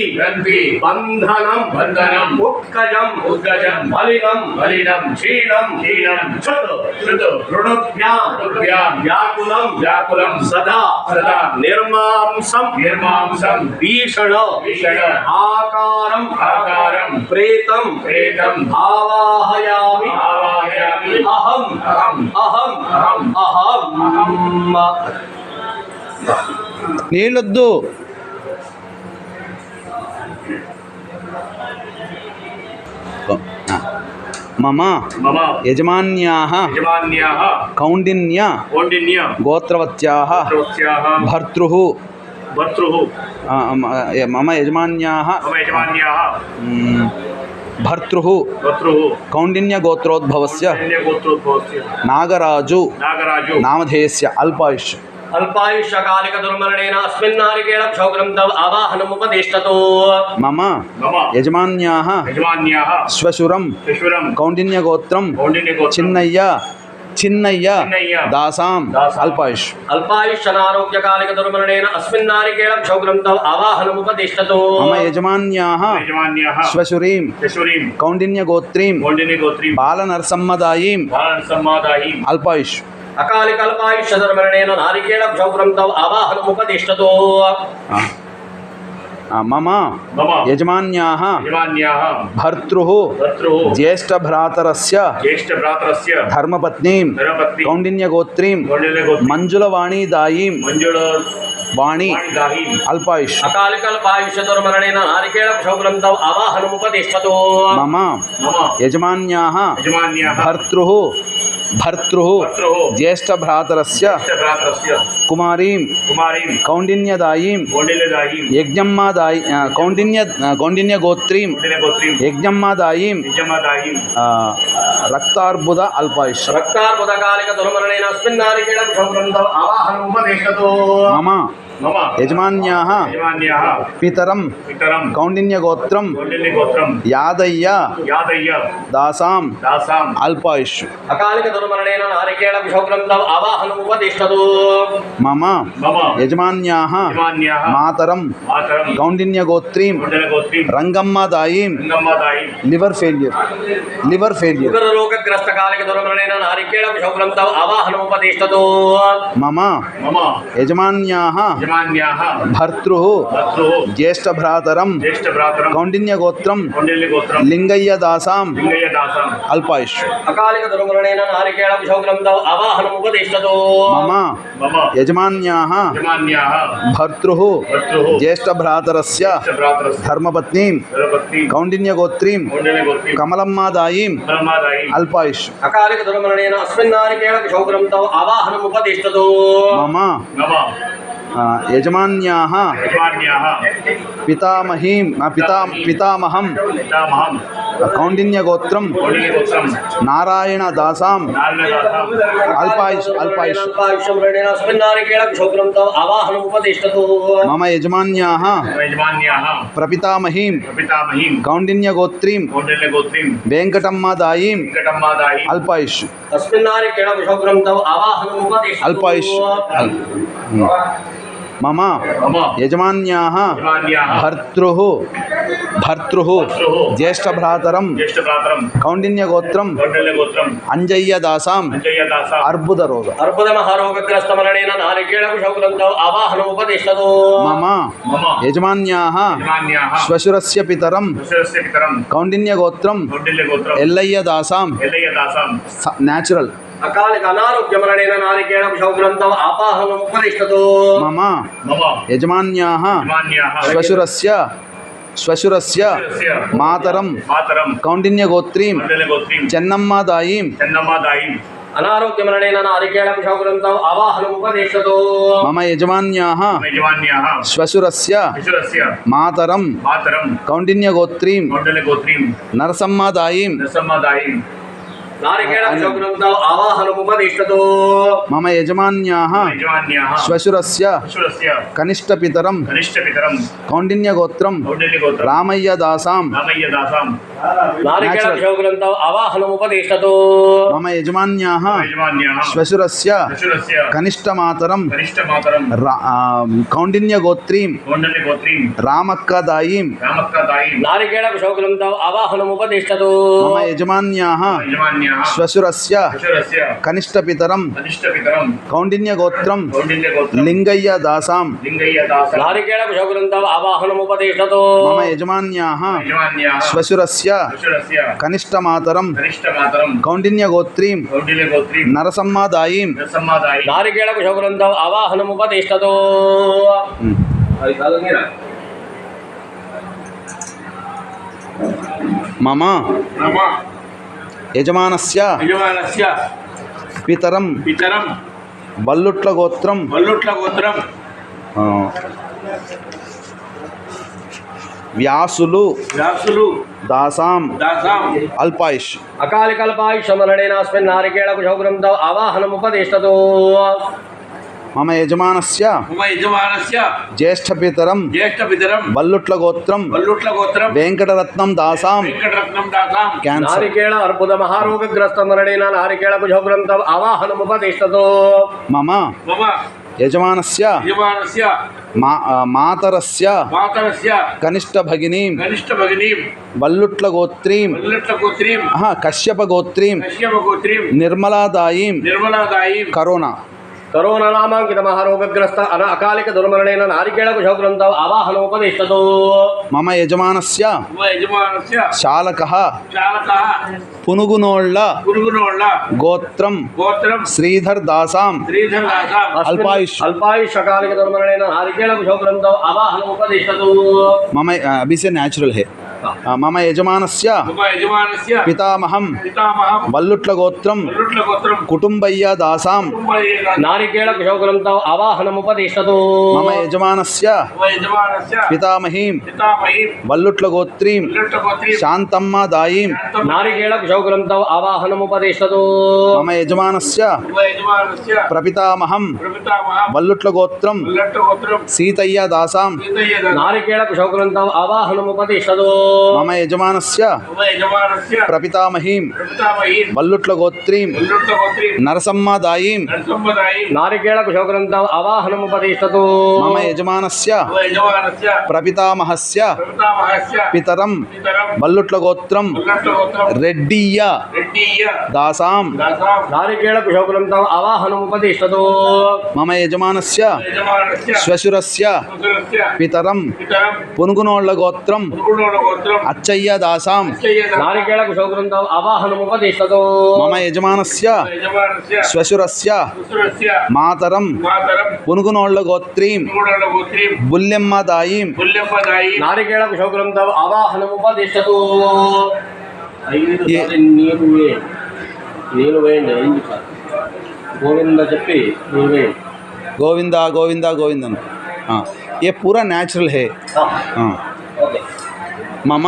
बन्धनं उत्कजं मलिनं क्षीणं ऋणुभ्यां व्याकुलं सदा निर्मांसं भीषण आकारं प्रेतं आवाहयामि अहं నీళ్ళొద్దు మమ యజమాన్యాః కౌండిన్య గోత్రవత్యాః భర్తృః మమ యజమాన్యాః భర్తృః కౌండిన్య గోత్రోద్భవస్య నాగరాజు నామధేయస్య అల్పాయుష్ अल्पायुष्यकालिक दुर्मरणेन अस्मिन् नारिकेल क्षौग्रं तव आवाहनमुपदिष्टतो मम यजमान्याः श्वशुरं कौंडिन्य गोत्रं चिन्नय्य दासां अल्पायुष अल्पायुष्यनारोग्यकालिक दुर्मरणेन अस्मिन् नारिकेल क्षौग्रं तव आवाहनमुपदिष्टतो मम यजमान्याः श्वशुरीं कौंडिन्य गोत्रीं बालनरसम्मदायीं अल्पायुष अकालिक अल्पायुष्य दुर्मरणेन नारिकेल क्षौग्रं तव आवाहनमुपदिष्टतो मम यजमान्याः भर्तृः ज्येष्ठभ्रातरस्य धर्मपत्नीं कौंडिन्यगोत्रीं मंजुलवाणीदायीं वाणी अल्पायुष अकालिक अल्पायुष्य दुर्मरणेन नारिकेल क्षौग्रं तव आवाहनमुपदिष्टतो मम यजमान्याः भर्तृः ज्येष्ठभ्रातरस्य कुमारीं कौंडिन्यदायीं कौंडिन्यगोत्रीं यज्ञम्मादायीं रक्तार्बुद अल्पायुष रक्तार्बुदकालिक दुर्मरणेन अस्मिन् नारिकेल क्षौग्रं तव आवाहनमुपदिष्टतो मम यजमान्याः पितरं कौंडिन्यगोत्रं यादय्य दासां अल्पायुष अकालिक दुर्मरणेन नारिकेल क्षौग्रं तव आवाहनमुपदिष्टतो मम यजमान्याः मातरं कौंडिन्यगोत्रीं रंगम्मादायीं लिवर फेल्यूर उग्ररोगग्रस्त कालिक दुर्मरणेन नारिकेल क्षौग्रं तव आवाहनमुपदिष्टतो मम यजमान्याः भर्तृः ज्येष्ठभ्रातरं कौंडिन्यगोत्रं लिंगय्य दासां अल्पायुष अकालिक दुर्मरणेन नारिकेल क्षौग्रं तव आवाहनमुपदिष्टतो मम यजमान्याः भर्तृः ज्येष्ठभ्रातरस्य धर्मपत्नीं कौंडिन्यगोत्रीं कमलम्मादायीं अल्पायुष अकालिक दुर्मरणेन अस्मिन् नारिकेल क्षौग्रं तव आवाहनमुपदिष्टतो मम యజమాన్యాः యజమాన్యాः పితామహం పితామహం కౌండిన్యగోత్రం కౌండిన్యగోత్రం నారాయణదాసాం నారాయణదాసాం అల్పాయుష్ అల్పాయుష్యం రణేనాస్మిన్ నారికేళక్షోత్రం తవ ఆవాహనముపతిష్టతు. మమ యజమాన్యాः యజమాన్యాः ప్రపితామహీం పితామహీం కౌండిన్యగోత్రీం కౌండిన్యగోత్రీం వెంకటమ్మదాయీం వెంకటమ్మాదాయి అల్పాయుష్ అస్మిన్ నారికేళక్షోత్రం తవ ఆవాహనముపతిష్టతు. అల్పాయుష్ మమ మమ యజమాన్యాः యజమాన్యాः భర్తృః జ్యేష్ఠభ్రాతరం జ్యేష్ఠభ్రాతరం కౌండిన్యగోత్రం కౌండిన్యగోత్రం అంజయ్యదాసాం అంజయ్యదాసాం అర్బుదరోగ అర్బుదమహారోగగ్రస్తమరణేన నారికేళక్షోత్రం తవ ఆవాహనముపతిష్టతు. మమ మమ యజమాన్యాः యజమాన్యాः శ్వశురస్య పితరం పురుషస్య పితరం కౌండిన్యగోత్రం కౌండిన్యగోత్రం ఎల్లయ్యదాసాం ఎల్లయ్యదాసాం న్యాచురల్ అకాలిక అనారోగ్యమరణేన నారికేళక్షోత్రం తవ ఆవాహనముపతిష్టతు. మమ మమ యజమాన్యాः యజమాన్యాः శ్వశురస్య పురుషస్య మాతరం మాతరం కౌండిన్యగోత్రీం కౌండిన్యగోత్రీం చెన్నమ్మాదాయీం చెన్నమ్మాదాయి అనారోగ్యమరణేన నారికేళక్షోత్రం తవ ఆవాహనముపతిష్టతు. మమ యజమాన్యాः యజమాన్యాः శ్వశురస్య పురుషస్య మాతరం మాతరం కౌండిన్యగోత్రీం కౌండిన్యగోత్రీం నరసమ్మాదాయీం నరసమ్మాదాయి నారికేళక్షోత్రం తవ ఆవాహనముపతిష్టతు. మమ యజమాన్యాः యజమాన్యాः శ్వశురస్య పురుషస్య కనిష్టపితరం కనిష్టపితరం కౌండిన్యగోత్రం కౌండిన్యగోత్రం రామయ్యదాసాం రామయ్యదాసాం నారికేళక్షోత్రం తవ ఆవాహనముపతిష్టతు. మమ యజమాన్యాः యజమాన్యాः శ్వశురస్య పురుషస్య కనిష్టమాతరం కనిష్టమాతరం కౌండిన్యగోత్రీం కౌండిన్యగోత్రీం రామక్కదాయీం రామక్కదాయి నారికేళక్షోత్రం తవ ఆవాహనముపతిష్టతు. మమ యజమాన్యాः యజమాన్యాः శ్వశురస్య పురుషస్య కనిష్టపితరం కనిష్టపితరం కౌండిన్యగోత్రం కౌండిన్యగోత్రం లింగయ్యదాసాం లింగయ్యదాసాం నారికేళక్షోత్రం తవ ఆవాహనముపతిష్టతు. మమ యజమాన్యాः యజమాన్యాः శ్వశురస్య పురుషస్య కనిష్టమాతరం కనిష్టమాతరం కౌండిన్యగోత్రీం కౌండిన్యగోత్రీం నరసమ్మాదాయీం నరసమ్మాదాయి నారికేళక్షోత్రం తవ ఆవాహనముపతిష్టతు. అది కాదురా మమ నమ యజమానస్య యజమానస్య పితరం పితరం వల్లుట్ల గోత్రం వల్లుట్ల గోత్రం వ్యాసులు వ్యాసులు దాసాం దాసాం అల్పాయుష్ అకాలికల్పాయుష్యమరణేనాస్మిన్ నారికేళక్షోత్రం తవ ఆవాహనముపతిష్టతు. మమ యజమానస్య మమ యజమానస్య జ్యేష్ఠపితరం జ్యేష్ఠపితరం వల్లుట్ల గోత్రం వల్లుట్ల గోత్రం వెంకటరత్నం దాసాం వెంకటరత్నం దాసాం క్యాన్సర్ నారికేళ అర్బుద మహారోగగ్రస్తమరణేన నారికేళక్షోత్రం తవ ఆవాహనముపతిష్టతు. మమ మమ యజమానస్య యజమానస్య మాతరస్య మాతరస్య కనిష్ట భగినీం కనిష్ట భగినీం వల్లుట్ల గోత్రీం వల్లుట్ల గోత్రీం కశ్యప గోత్రీం కశ్యప గోత్రీం నిర్మలాదాయీం నిర్మలాదాయి కరోనా కరోనా నామాంకిత మహారోగగ్రస్త అకాలిక దుర్మరణేన నారికేళక్షోత్రం తవ ఆవాహనముపతిష్టతు. మమ యజమానస్య మమ యజమానస్య శాలకః చాలకః పునుగునోళ్ళ గురుగునోళ్ళ గోత్రం గోత్రం శ్రీధర్ దాసాం శ్రీధర్ దాసాం అల్పాయుష్ అల్పాయుష్ అకాలిక దుర్మరణేన నారికేళక్షోత్రం తవ ఆవాహనముపతిష్టతు. మమ अभी से नेचुरल है మమ యజమానస్య మమ యజమానస్య పితామహం పితామహం వల్లుట్ల గోత్రం వల్లుట్ల గోత్రం కుటుంబయ్య దాసాం నారికేళక్షోత్రం తవ ఆవాహనముపతిష్టతు. మమ యజమానస్య మమ యజమానస్య పితామహీం పితామహీం వల్లుట్ల గోత్రీం వల్లుట్ల గోత్రీం శాంతమ్మ దాయీం నారికేళక్షోత్రం తవ ఆవాహనముపతిష్టతు. మమ యజమానస్య మమ యజమానస్య ప్రపితామహం ప్రపితామహం వల్లుట్ల గోత్రం వల్లుట్ల గోత్రం సీతయ్య దాసాం సీతయ్య నారికేళక్షోత్రం తవ ఆవాహనముపతిష్టతు. మమ యజమానస్య మమ యజమానస్య ప్రపితామహీం ప్రపితామహీం వల్లుట్ల గోత్రీం వల్లుట్ల గోత్రీం నరసమ్మ దాయీం నరసమ్మదాయి నారికేళక్షోత్రం తవ ఆవాహనముపతిష్టతు. మమ యజమానస్య మమ యజమానస్య ప్రపితామహస్య ప్రపితామహస్య పితరం పితరం వల్లుట్ల గోత్రం వల్లుట్ల గోత్రం రెడ్డియ్య రెడ్డియ్య దాసాం దాసాం నారికేళక్షోత్రం తవ ఆవాహనముపతిష్టతు. మమ యజమానస్య యజమానస్య శ్వశురస్య పురుషస్య పితరం పితరం పునుగునోళ్ళ గోత్రం పురుగునోళ్ళ గోత్రం అచ్చయ్య దాసాం అచ్చయ్య దాసాం నారికేళక్షోత్రం తవ ఆవాహనముపతిష్టతు. మమ యజమానస్య యజమానస్య శ్వశురస్య పురుషస్య మాతరం మాతరం పునుగునోళ్ళ గోత్రీం పురుగునోళ్ళ గోత్రీం బుల్లెమ్మ దాయీం బుల్లెమ్మదాయి నారికేళక్షోత్రం తవ ఆవాహనముపతిష్టతు. ఏ- నీరు వేయండి గోవింద చెప్పి నీరు వేయండి. गोविंदा गोविंदा गोविंदन। हाँ, ये पूरा नेचुरल है। हाँ, ओके मम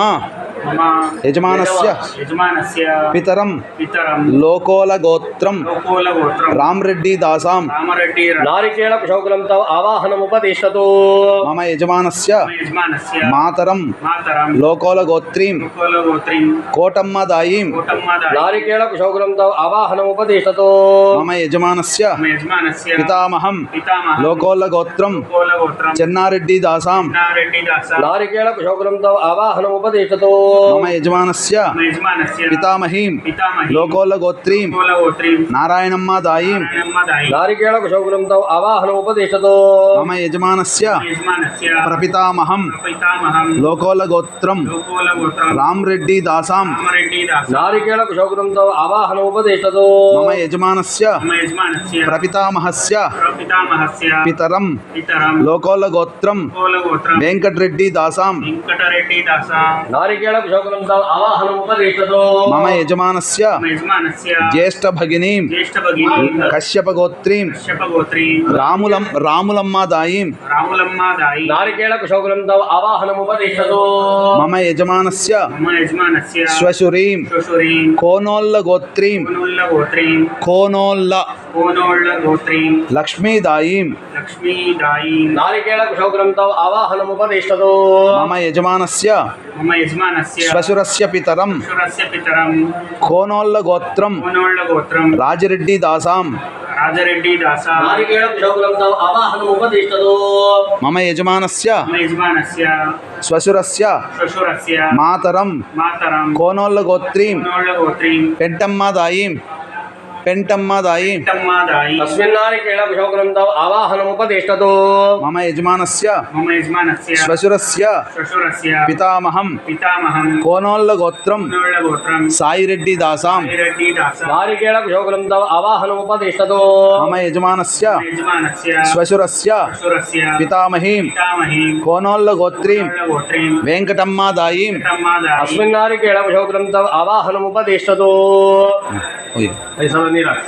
मम यजमानस्य यजमानस्य पितरं पितरं लोकोलगोत्रं लोकोलगोत्रं रामरेड्डी दासां रामरेड्डी नारिकेल कुशौकुलंతో आवाहनमुपदिष्टतो मम यजमानस्य यजमानस्य मातरं मातरं लोकोलगोत्रीं लोकोलगोत्रीं कोटम्मदायीं कोटम्मादायी नारिकेल कुशौकुलंతో आवाहनमुपदिष्टतो मम यजमानस्य मम यजमानस्य पितामहं पितामहं लोकोलगोत्रं लोकोलगोत्रं చెన్నారెడ్డి దాసాం చెన్నారెడ్డి దాస नारिकेल कुशौकुलंతో आवाहनमुपदिष्टतो मम यजमानस्य मम यजमानस्य पितामहीं पितामही लोकोलगोत्रीं लोकोलगोत्रीं नारायणम्मादायीं नारायणम्मादायी नारिकेल कुशौकुलंతో आवाहनमुपदिष्टतो मम यजमानस्य यजमानस्य प्रपितामहं पितामहं लोकोलगोत्रं लोकोलगोत्रं रामरेड्डी दासां रामरेड्डी दास नारिकेल कुशौकुलंతో आवाहनमुपदिष्टतो मम यजमानस्य मम यजमानस्य प्रपितामहस्य पितामहस्य पितरं पितरं लोकोलगोत्रं लोकोलगोत्रं वेङ्कटरेड्डी दासां వెంకటరెడ్డి దాస नारिकेल कुशौकुलंతో आवाहनमुपदिष्टतो मम यजमानस्य मम यजमानस्य ज्येष्ठभगिनीं జ్యేష్ఠభగిని कश्यपगोत्रीं కశ్యపగోత్రి रामुलम्मादायीं రాములమ్మాదాయి नारिकेल कुशौकुलंతో आवाहनमुपदिष्टतो मम यजमानस्य మమ యజమానస్య श्वशुरीं శ్వశురీ कोनोल्लगोत्रीं కోనోళ్ళ గోత్రీ कोनोल्ल కోనోళ్ళ గోత్రీ लक्ष्मीदायीं లక్ష్మీదాయి नारिकेल कुशौकुलंతో आवाहनमुपदिष्टतो मम यजमानस्य మమ యజమానస్య श्वशुरस्य पितरं శ్వశురస్య పితరం कोनोल्लगोत्रं కోనోళ్ళ గోత్రం राजरेड्डी दासां రాజరెడ్డి దాస नारिकेल कुशौकुलंతో आवाहनमुपदिष्टतो मम यजमानस्य మమ యజమానస్య श्वशुरस्य శ్వశురస్య मातरं మాతరం कोनोल्लगोत्रीं కోనోళ్ళ గోత్రీ पेण्टम्मादायीं పెంటమ్మాదాయి तस्मिन् नारिकेल कुशौकुलंతో आवाहनमुपदिष्टतो मम यजमानस्य మమ యజమానస్య श्वशुरस्य శ్వశురస్య पितामहं పితామహం कोनोल्लगोत्रं కోనోళ్ళ గోత్రం साईरेड्डी दासां రెడ్డి దాస नारिकेल कुशौकुलंతో आवाहनमुपदिष्टतो मम यजमानस्य మమ యజమానస్య श्वशुरस्य శ్వశురస్య पितामहीं పితామహీ कोनोल्लगोत्रीं కోనోళ్ళ గోత్రీం वेङ्कटम्मादायीं పెంటమ్మాదాయి अस्मिन् नारिकेल कुशौकुलंతో आवाहनमुपदिष्टतो ऐसा नहीं रख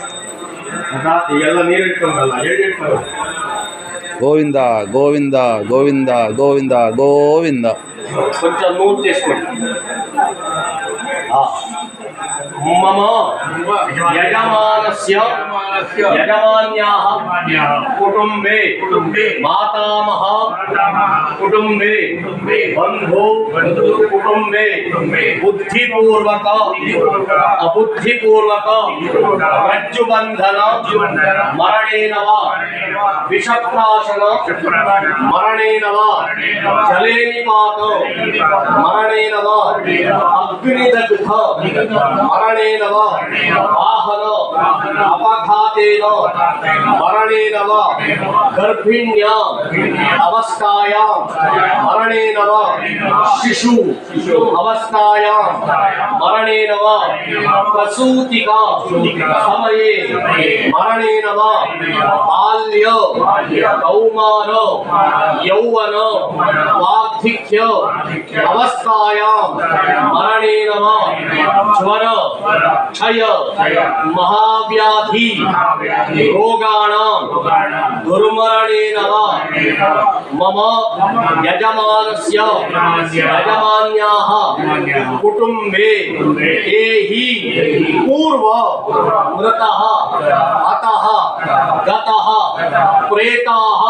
ಎಲ್ಲ ನೀರು ಇಟ್ಕೊಂಡಲ್ಲ ಹೇಳಿ ಇಟ್ಕೊಂಡು गोविंद गोविंद गोविंद गोविंद गोविंद కొంచెం నూనె తీసుకోండి మమ యజమానస్య యజమాన్యాః కుటుంబే మాతామహ కుటుంబే బంధు కుటుంబే బుద్ధిపూర్వక అబుద్ధిపూర్వక రజ్జుబంధన మరణేన వా విషప్రాశన మరణేన వా జలే నిపాత మరణేన వా అగ్నిదగ్ధ మరణేన వా వాహన అపఘాతేన మరణేన వా గర్భిణ్యా అవస్థాయాం మరణేన వా శిశు అవస్థాయాం మరణేన వా ప్రసూతికా సమయే మరణేన వా బాల్య కౌమార యౌవన వార్ధక్య అవస్థాయాం మరణేన వా జ్వర క్షయ మహావ్యాధి రోగాణాం దుర్మరణేన వా మమ యజమానస్య యజమాన్యాః కుటుంబే ఏహి పూర్వ మృతః అతః గతః ప్రేతాః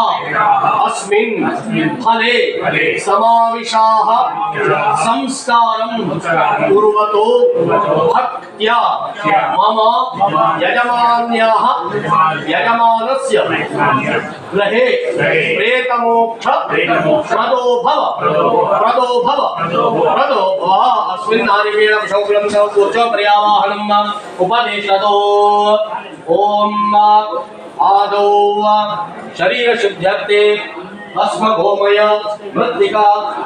అస్మిన్ ఫలే సమావిశాః సంస్కారం కుర్వతో భక్త్యా మమ యజమాన్యాః యజమానస్య గ్రహే ప్రేతమోక్ష ప్రదో భవ ప్రదో భవ ప్రదో భవ అస్మిన్ నారికేళ కుశౌకులం కూర్చో ప్రియావాహనం ఉపదేశతో ఓం ఆదౌ శరీరశుద్ధ్యర్థే भस्म गोमय मृत्तिका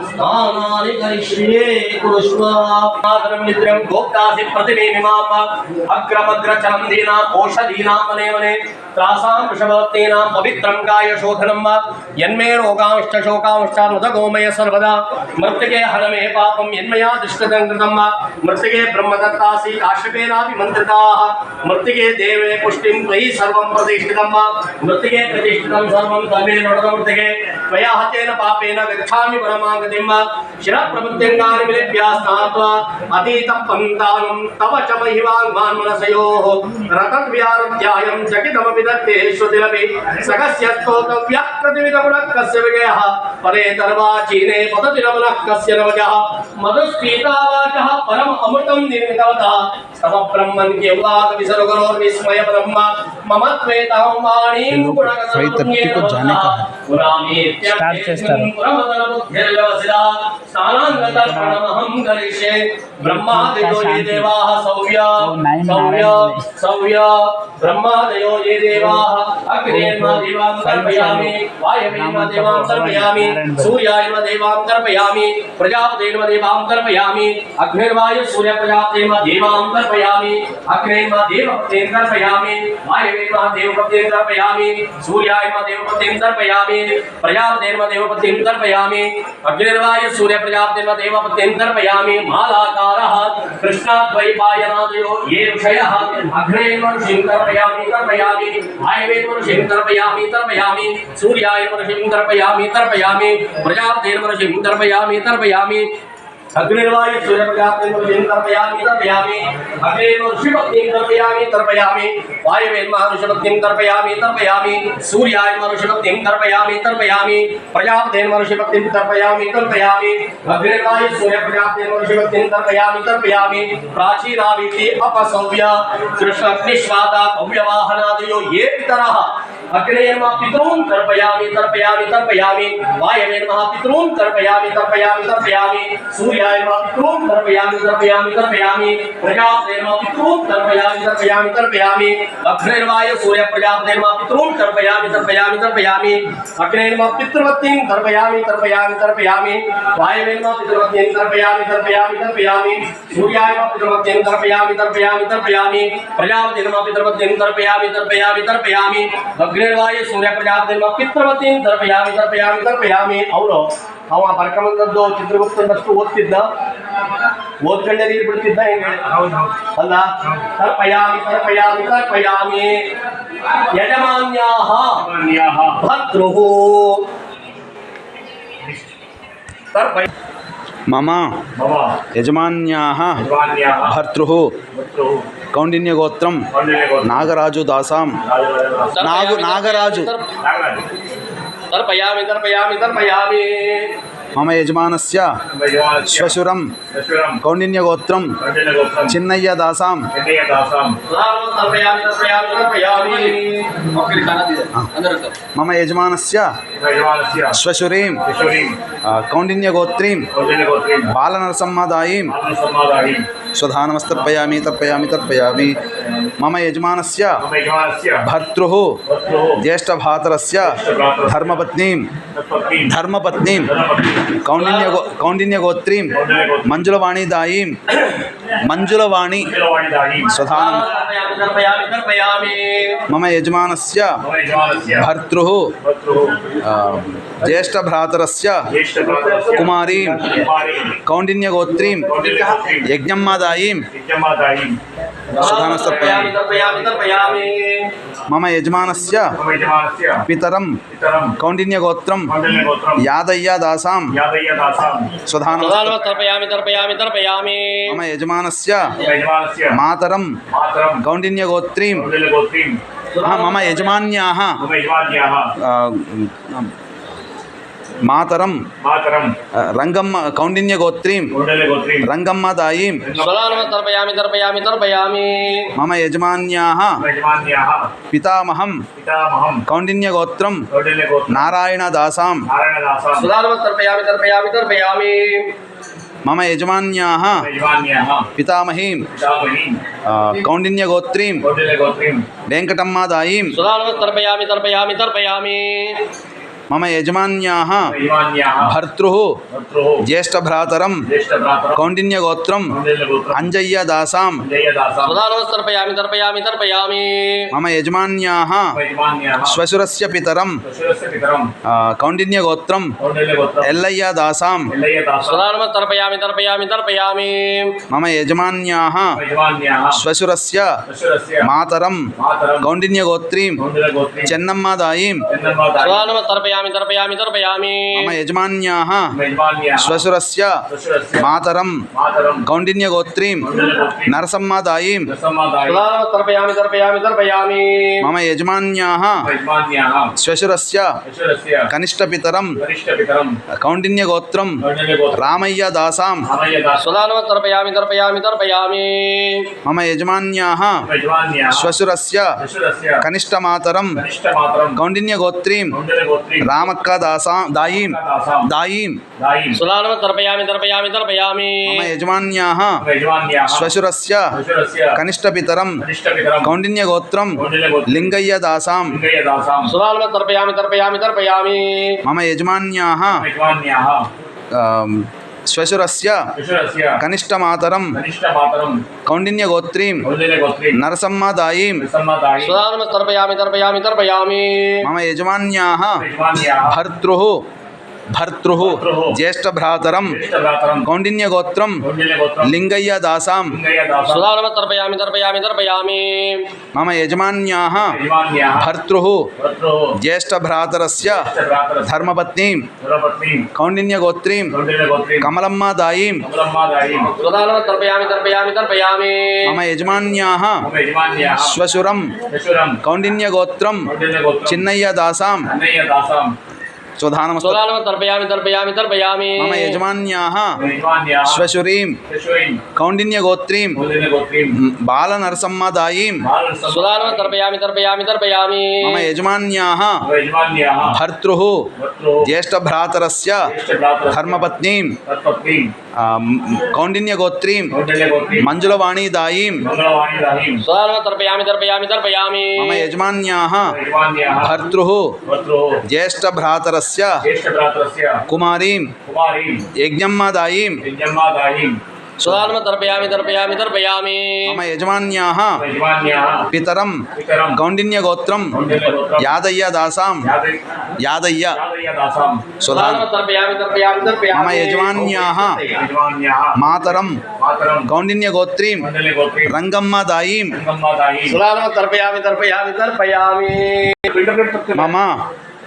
स्नानानि करिष्ये कुरुष्वाधरं निद्रं गोप्तासि प्रतिमेमिमाम अग्रमग्रचलं दीनाम् औषधीनां वने वने त्रासां वृषभवत्तीनां पवित्रं कायशोधनं यन्मे रोगांश्च शोकांश्च मृतगोमय सर्वदा मृत्तिके हर मे पापं यन्मया दुष्कृतं कृतं मृत्तिके ब्रह्मदत्तासि काश्यपेनापि मन्त्रिताः मृत्तिके देवे पुष्टिं त्वयि सर्वं प्रतिष्ठितं मृत्तिके प्रतिष्ठितं सर्वं तमे नृतमृत्तिके त्वया हतेन पापेन गच्छामि परमागतिं शिरप्रवृत्तिङ्गानि विलिप्या स्नात्वा अतीतं पन्तानं तव च महिमान्मान्मनसयोः रतद्व्यारध्यायं चकितमपि दत्तेष्वतिरपि सकस्य स्तोतव्यः प्रतिविधमुनः कस्य विजयः परे तर्वाचीने पततिरमुनः कस्य नवजः मधुस्फीतावाचः परम अमृतं निर्मितवतः तव ब्रह्मन् केवलादविसर्गरोर्विस्मय ब्रह्म मम त्वेतां वाणीं गुणगतरुण्येन स्टार्ट చేస్తారు स्नानाङ्गतर्पणमहं करिष्ये ब्रह्मादयो ये देवाः सौव्य ब्रह्मादयो ये देवाः अग्नेन्मा देवां तर्पयामि वायवेन्मा देवां तर्पयामि सूर्यायन्मा देवां तर्पयामि प्रजापतेन्मा देवां तर्पयामि अग्निर्वायु सूर्य प्रजापतेन्मा देवां तर्पयामि अग्नेन्मा देवपतें तर्पयामि वायवेन्मा देवपतें तर्पयामि सूर्यायन्मा देवपतें तर्पयामि प्रजापतेन्मा देवपतें तर्पयामि अग्निर्वायु सूर्य प्रजापतेन्मा देवपतें तर्पयामि मालाकारः कृष्णाद्वैपायनादयो ये ऋषयः अग्नेन्मनुषिं तर्पयामि वायवेन्मनुषिं तर्पयामि सूर्यायन्मनुषिं तर्पयामि प्रजापतेन्मनुषिं तर्पयामि अग्निर्वायु सूर्य प्रजापतिं तर्पयामि अग्निर्वृषभक्तिं तर्पयामि वायवेन्मनुषभक्तिं तर्पयामि सूर्यायन्मनुषभक्तिं तर्पयामि प्रजापतेन्मनुषभक्तिं तर्पयामि अग्निर्वायु सूर्य प्रजापतिं तर्पयामि प्राचीनाविति अपसव्य कृष्णग्निश्वादा भव्यवाहनादयो ये पितरः अग्नेर्मा पितॄन् तर्पयामि वायवेन्मः पितॄन् तर्पयामि सूर्यायन्मा पितॄन् तर्पयामि प्रजापतेन्मा पितॄन् तर्पयामि अग्निर्वायु सूर्य प्रजापतेन्मा पितॄन् तर्पयामि अग्निर्मा पितृवत्तिं तर्पयामि वायवेन्मा पितृवत्तिं तर्पयामि सूर्यायन्मा पितृवत्तिं तर्पयामि प्रजापतेन्मा पितृवत्तिं तर्पयामि अग्निर्वायु सूर्य प्रजापतिं पितृवत्तिं तर्पयामि ಅವನು ಅವ ಬರ್ಕಂಬಂದದ್ದು ಚಿತ್ರಗುಪ್ತನಷ್ಟು ಓದ್ತಿದ್ದ ಓದ್ಕೊಂಡೆ ನೀರು ಬಿಡ್ತಿದ್ದ ಹೆಂಗೆ ಅಲ್ಲ ತರ್ಪಯಾಮಿ ಯಜಮಾನ್ಯಾಹ ಭರ್ತೃಃ मम यजमान्याः भर्तृः कौंडिन्यगोत्रं नागराजु दासां नागराजु तर्पयामि मम यजमानस्य श्वशुरं कौंडिन्यगोत्रं चिन्नय्य दासां मम यजमानस्य श्वशुरीं कौंडिन्यगोत्रीं बालनरसम्मदायीं स्वधानमस्तर्पयामि मम यजमानस्य भर्तृः ज्येष्ठभातरस्य धर्मपत्नीं कौंडिन्यगोत्रीं मंजुलवाणीदायीं स्वधानं मम यजमानस्य भर्तृः ज्येष्ठभ्रातरस्य कुमारीं कौंडिन्यगोत्रीं यज्ञम्मादायीं स्वधानमस्तर्पयामि मम यजमानस्य पितरं कौंडिन्यगोत्रं यादय्य दासां स्वधानमस्तर्पयामि मम यजमानस्य मातरं कौंडिन्यगोत्रीं मम यजमान्याः मातरं रंगम्म कौंडिन्यगोत्रीं रंगम्मदायीं तर्पयामि मम यजमान्याः पितामहं कौंडिन्यगोत्रं नारायणदासां तर्पयामि मम यजमान्याः पितामहीं कौंडिन्यगोत्रीं वेंकटम्मादायीं तर्पयामि मम यजमान्याः यजमान्याः भर्तृः भर्तृः ज्येष्ठभ्रातरं ज्येष्ठभ्रातरं कौण्डिन्यगोत्रं कौण्डिन्यगोत्रं अञ्जय्यदासां जयदासां तर्पयामि मम यजमान्याः यजमान्याः श्वशुरस्य पितरं श्वशुरस्य पितरं कौण्डिन्यगोत्रं कौण्डिन्यगोत्रं एल्लय्यदासां एल्लय्यदासां तर्पयामि मम यजमान्याः यजमान्याः श्वशुरस्य श्वशुरस्य मातरं मातरं कौण्डिन्यगोत्रीं कौण्डिन्यगोत्रीं चेन्नम्मादायीं तर्पयामि मम यजमान्याः यजमान्याः श्वशुरस्य श्वशुरस्य मातरं मातरं कौण्डिन्यगोत्रीं कौण्डिन्यगोत्रीं नरसम्मादायीं तर्पयामि मम यजमान्याः यजमान्याः श्वशुरस्य श्वशुरस्य कनिष्ठपितरं कनिष्ठपितरं कौण्डिन्यगोत्रं कौण्डिन्यगोत्रं रामय्यदासां तर्पयामि मम यजमान्याः यजमान्याः श्वशुरस्य श्वशुरस्य कनिष्ठमातरं कनिष्ठमातरं कौण्डिन्यगोत्रीं कौण्डिन्यगोत्रीं रामक्कदासां दायीं दासां दायीं दायीं तर्पयामि मम यजमान्याः यजमान्याः श्वशुरस्य श्वशुरस्य कनिष्ठपितरं कनिष्ठपितरं कौण्डिन्यगोत्रं कौण्डिन्यगोत्रं लिङ्गय्यदासां लिङ्गय्यदासां तर्पयामि मम यजमान्याः यजमान्याः श्वशुरस्य श्वशुरस्य कनिष्ठमातरं कनिष्ठमातरं कौण्डिन्यगोत्रीं कौण्डिन्यगोत्रीं नरसम्मादायीं नरसम्मादायीं तर्पयामि मम यजमान्याः यजमान्याः भर्तृः ज्येष्ठभ्रातरं ज्येष्ठभ्रातरं कौण्डिन्यगोत्रं कौण्डिन्यगोत्रं लिङ्गय्यदासां लिङ्गय्यदासां तर्पयामि मम यजमान्याः यजमान्याः भर्तृः भर्तृः ज्येष्ठभ्रातरस्य ज्येष्ठभ्रातरस्य धर्मपत्नीं धर्मपत्नीं कौण्डिन्यगोत्रीं कौण्डिन्यगोत्रीं कमलम्मादायीं कमलम्मादायीं तर्पयामि मम यजमान्याः मम यजमान्याः श्वशुरं श्वशुरं कौण्डिन्यगोत्रं कौण्डिन्यगोत्रं चिन्नय्यदासां अनय्यदासां स्वधानमस्तु तर्पयामि मम यजमान्याः यजमान्याः श्वशुरीं श्वशुरीं कौण्डिन्यगोत्रीं कौण्डिन्यगोत्रीं बालनरसम्मादायीं तर्पयामि मम यजमान्याः यजमान्याः भर्तृः भर्तृः ज्येष्ठभ्रातरस्य ज्येष्ठभ्रातरस्य धर्मपत्नीं तत्पत्नीं कौण्डिन्यगोत्रीं कौण्डिन्यगोत्रीं मञ्जुलवाणीदायीं मंगलवाणीदायीं तर्पयामि मम यजमान्याः यजमान्याः भर्तृः भर्तृः ज्येष्ठभ्रातरस्य ज्येष्ठभ्रातरस्य कुमारीं कुमारीं यज्ञम्मादायीं यजमादायीं तर्पयामि मम यजमान्याः यजमान्याः पितरं पितरं कौण्डिन्यगोत्रं कौण्डिन्यगोत्रं यादय्यदासां यादय्य यादय्यदासां सुधान तर्पयामि मम यजमान्याः यजमान्याः मातरं मातरं कौण्डिन्यगोत्रीं कौण्डिन्यगोत्रीं रङ्गम्मादायीं रङ्गम्मादायीं तर्पयामि मम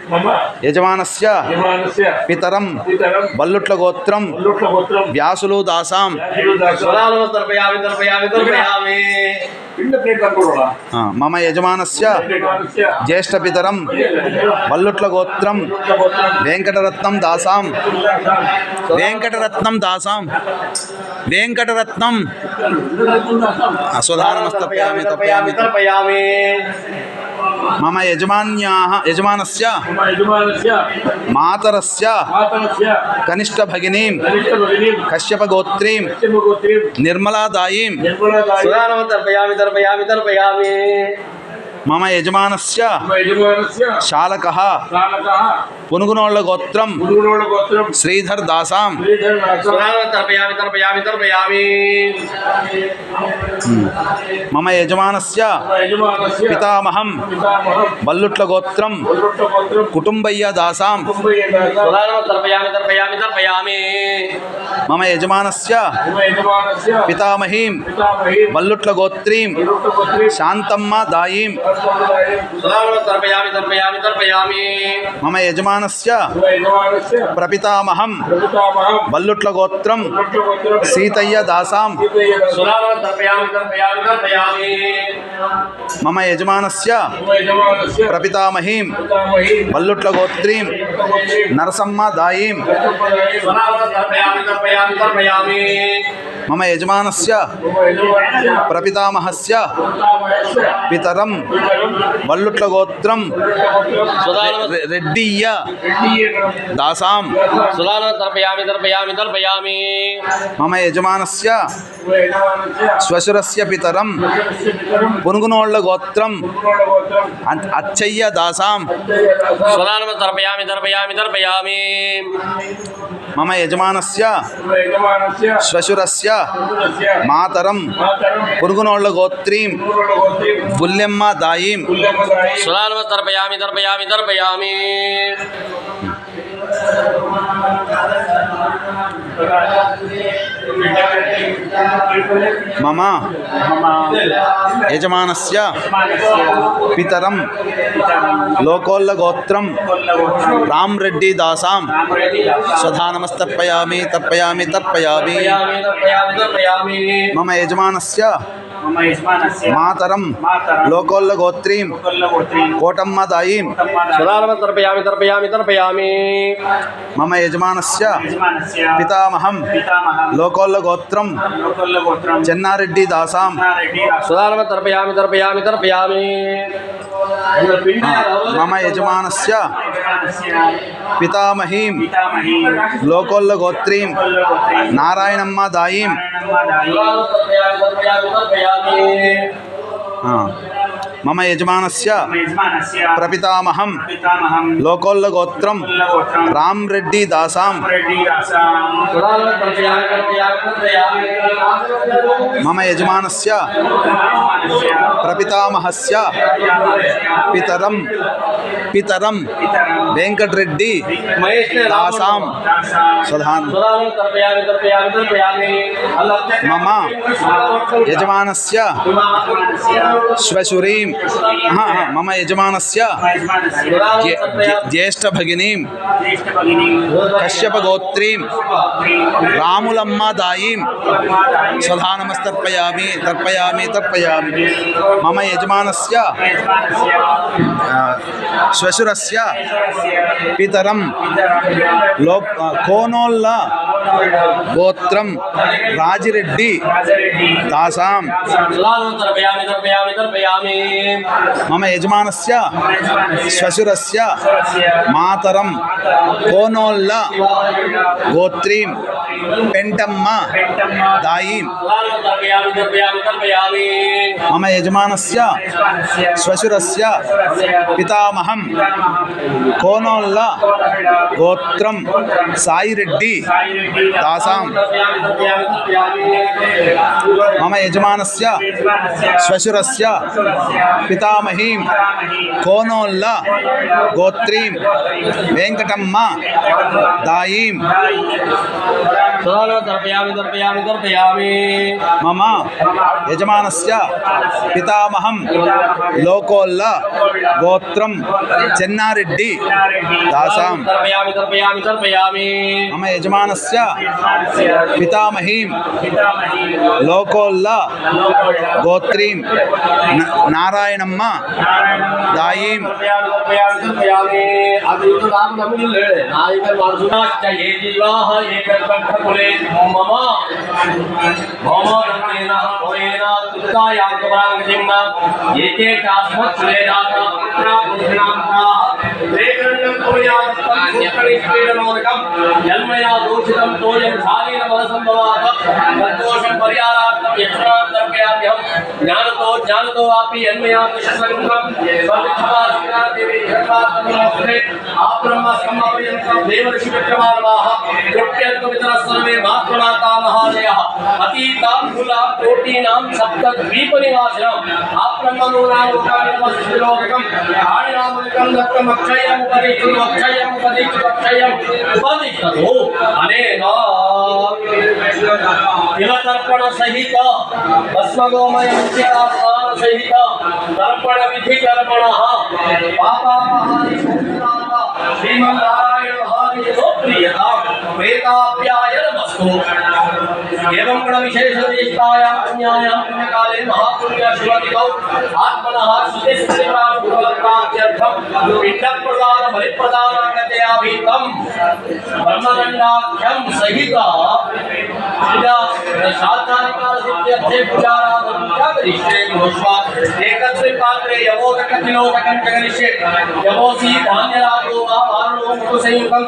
मम यजमानस्य यजमानस्य पितरं पितरं वल्लुट्लगोत्रं वल्लुट्लगोत्रं व्यासुलुदासां तर्पयामि मम यजमानस्य ज्येष्ठपितरं वल्लुट्लगोत्रं वेङ्कटरत्नं दासां वेङ्कटरत्नं स्वधानमस्तर्पयामि मम यजमानस्य मातरस्य कनिष्ठभगिनीं कश्यपगोत्रीं निर्मलादायीं तर्पयामि मम यजमानस्य शालकः पुनुगुनोळ्ळगोत्रं श्रीधर दासां तर्पयामि मम यजमानस्य पितामहं वल्लुट्लगोत्रं कुटुम्बय्य दासां तर्पयामि मम यजमानस्य पितामहीं वल्लुट्लगोत्रीं शान्तम्मा दायीं तर्पयामि मम यजमानस्य प्रपितामहं वल्लुट्लगोत्रं सीतय्य दासां तर्पयामि मम यजमानस्य प्रपितामहीं वल्लुट्लगोत्रीं नरसम्मा दायीं मम यजमानस्य प्रपितामहस्य पितरं वल्लुट्लगोत्रं रेड्डीय दासां तर्पयामि तर्पयामि तर्पयामि मम यजमानस्य श्वशुरस्य पितरं पुनुगुनोळ्ळगोत्रं अच्छय्य दासां तर्पयामि तर्पयामि तर्पयामि मम यजमानस्य श्वशुरस्य मातरं पुनुगुनोळ्ळगोत्रीं बुल्यम्म दायीं तर्पयामि तर्पयामि तर्पयामि मम यजमानस्य पितरं लोकोल्लगोत्रं रामरेड्डी दासां स्वधानमस्तर्पयामि तर्पयामि तर्पयामि मम यजमानस्य मातरं लोकोल्लगोत्रीं कोटम्म दायीं तर्पयामि तर्पयामि तर्पयामि मम यजमानस्य पितामहं लोकोल्लगोत्रं चन्नारेड्डी दासां तर्पयामि तर्पयामि तर्पयामि मम यजमानस्य पितामहीं लोकोल्लगोत्रीं नारायणम्म दायीं मम यजमानस्य प्रपितामहं लोकोल्लगोत्रं रामरेड्डी दासां मम यजमानस्य प्रपितामहस्य पितरं वेंकटरेड्डी दासां स्वधान मम यजमानस्य श्वशुरीं मम यजमानस्य ज्येष्ठभगिनीं कश्यपगोत्रीं रामुलम्म दायीं स्वधानमस्तर्पयामि तर्पयामि तर्पयामि मम यजमानस्य श्वशुरस्य पितरं कोनोल्ल गोत्रं राजिरेड्डी दासां मम यजमानस्य श्वशुरस्य मातरं कोनोल्ल गोत्रीं पेंटम्म दायीं मम यजमानस्य श्वशुरस्य पितामहं कोनोल्ल गोत्रं साईरेड्डी दासां मम यजमानस्य श्वशुरस्य पितामहीं कोनोल्ल गोत्रीं वेंकटम्म दायीं तर्पयामि तर्पयामि तर्पयामि मम यजमानस्य पितामहं लोकोल्ल गोत्रं चन्नारेड्डी दासां तर्पयामि तर्पयामि तर्पयामि मम यजमानस्य पितामहीं लोकोल्ल गोत्रीं नारायणम्म दायीं ज्ञानतो वापि अन्मया संगम देवी आब्रह्म सम्मपर्यन्तं देवर्षिविक्रमार्वाः कृप्यन्तमितरः सर्वे मातृमाता महादयः अतीतां मूलां कोटीनां सप्तद्वीपनिवासिनां आब्रह्मनूनालोकानिमस्तिलोकं आदिनामलिकं दत्तम् अक्षयम् उपदिष्टतो अनेन तिलतर्पण सहित भस्मगोमय स्नान सहित तर्पण विधि कर्मणः पापापहारि श्रीमन्नारायण प्रियता प्रेताभ्याय नमस्तु एवं गुण विशेष विशिष्टायां पुण्यायां पुण्यकाले महापुण्य शिवतिकौ आत्मनः शुद्धि प्राप्त्यर्थं पिंडप्रदान बलिप्रदानागतयाभीतं ब्रह्मदण्डाख्यं सहित पूजा शास्त्राधिकारसिद्ध्यर्थे पूजाराधनं च करिष्ये घोषवा एकस्मिन् पात्रे यवोदकतिलोदकं च करिष्ये यवोसी धान्यराजो वा वारणो मुकुसंयुक्तं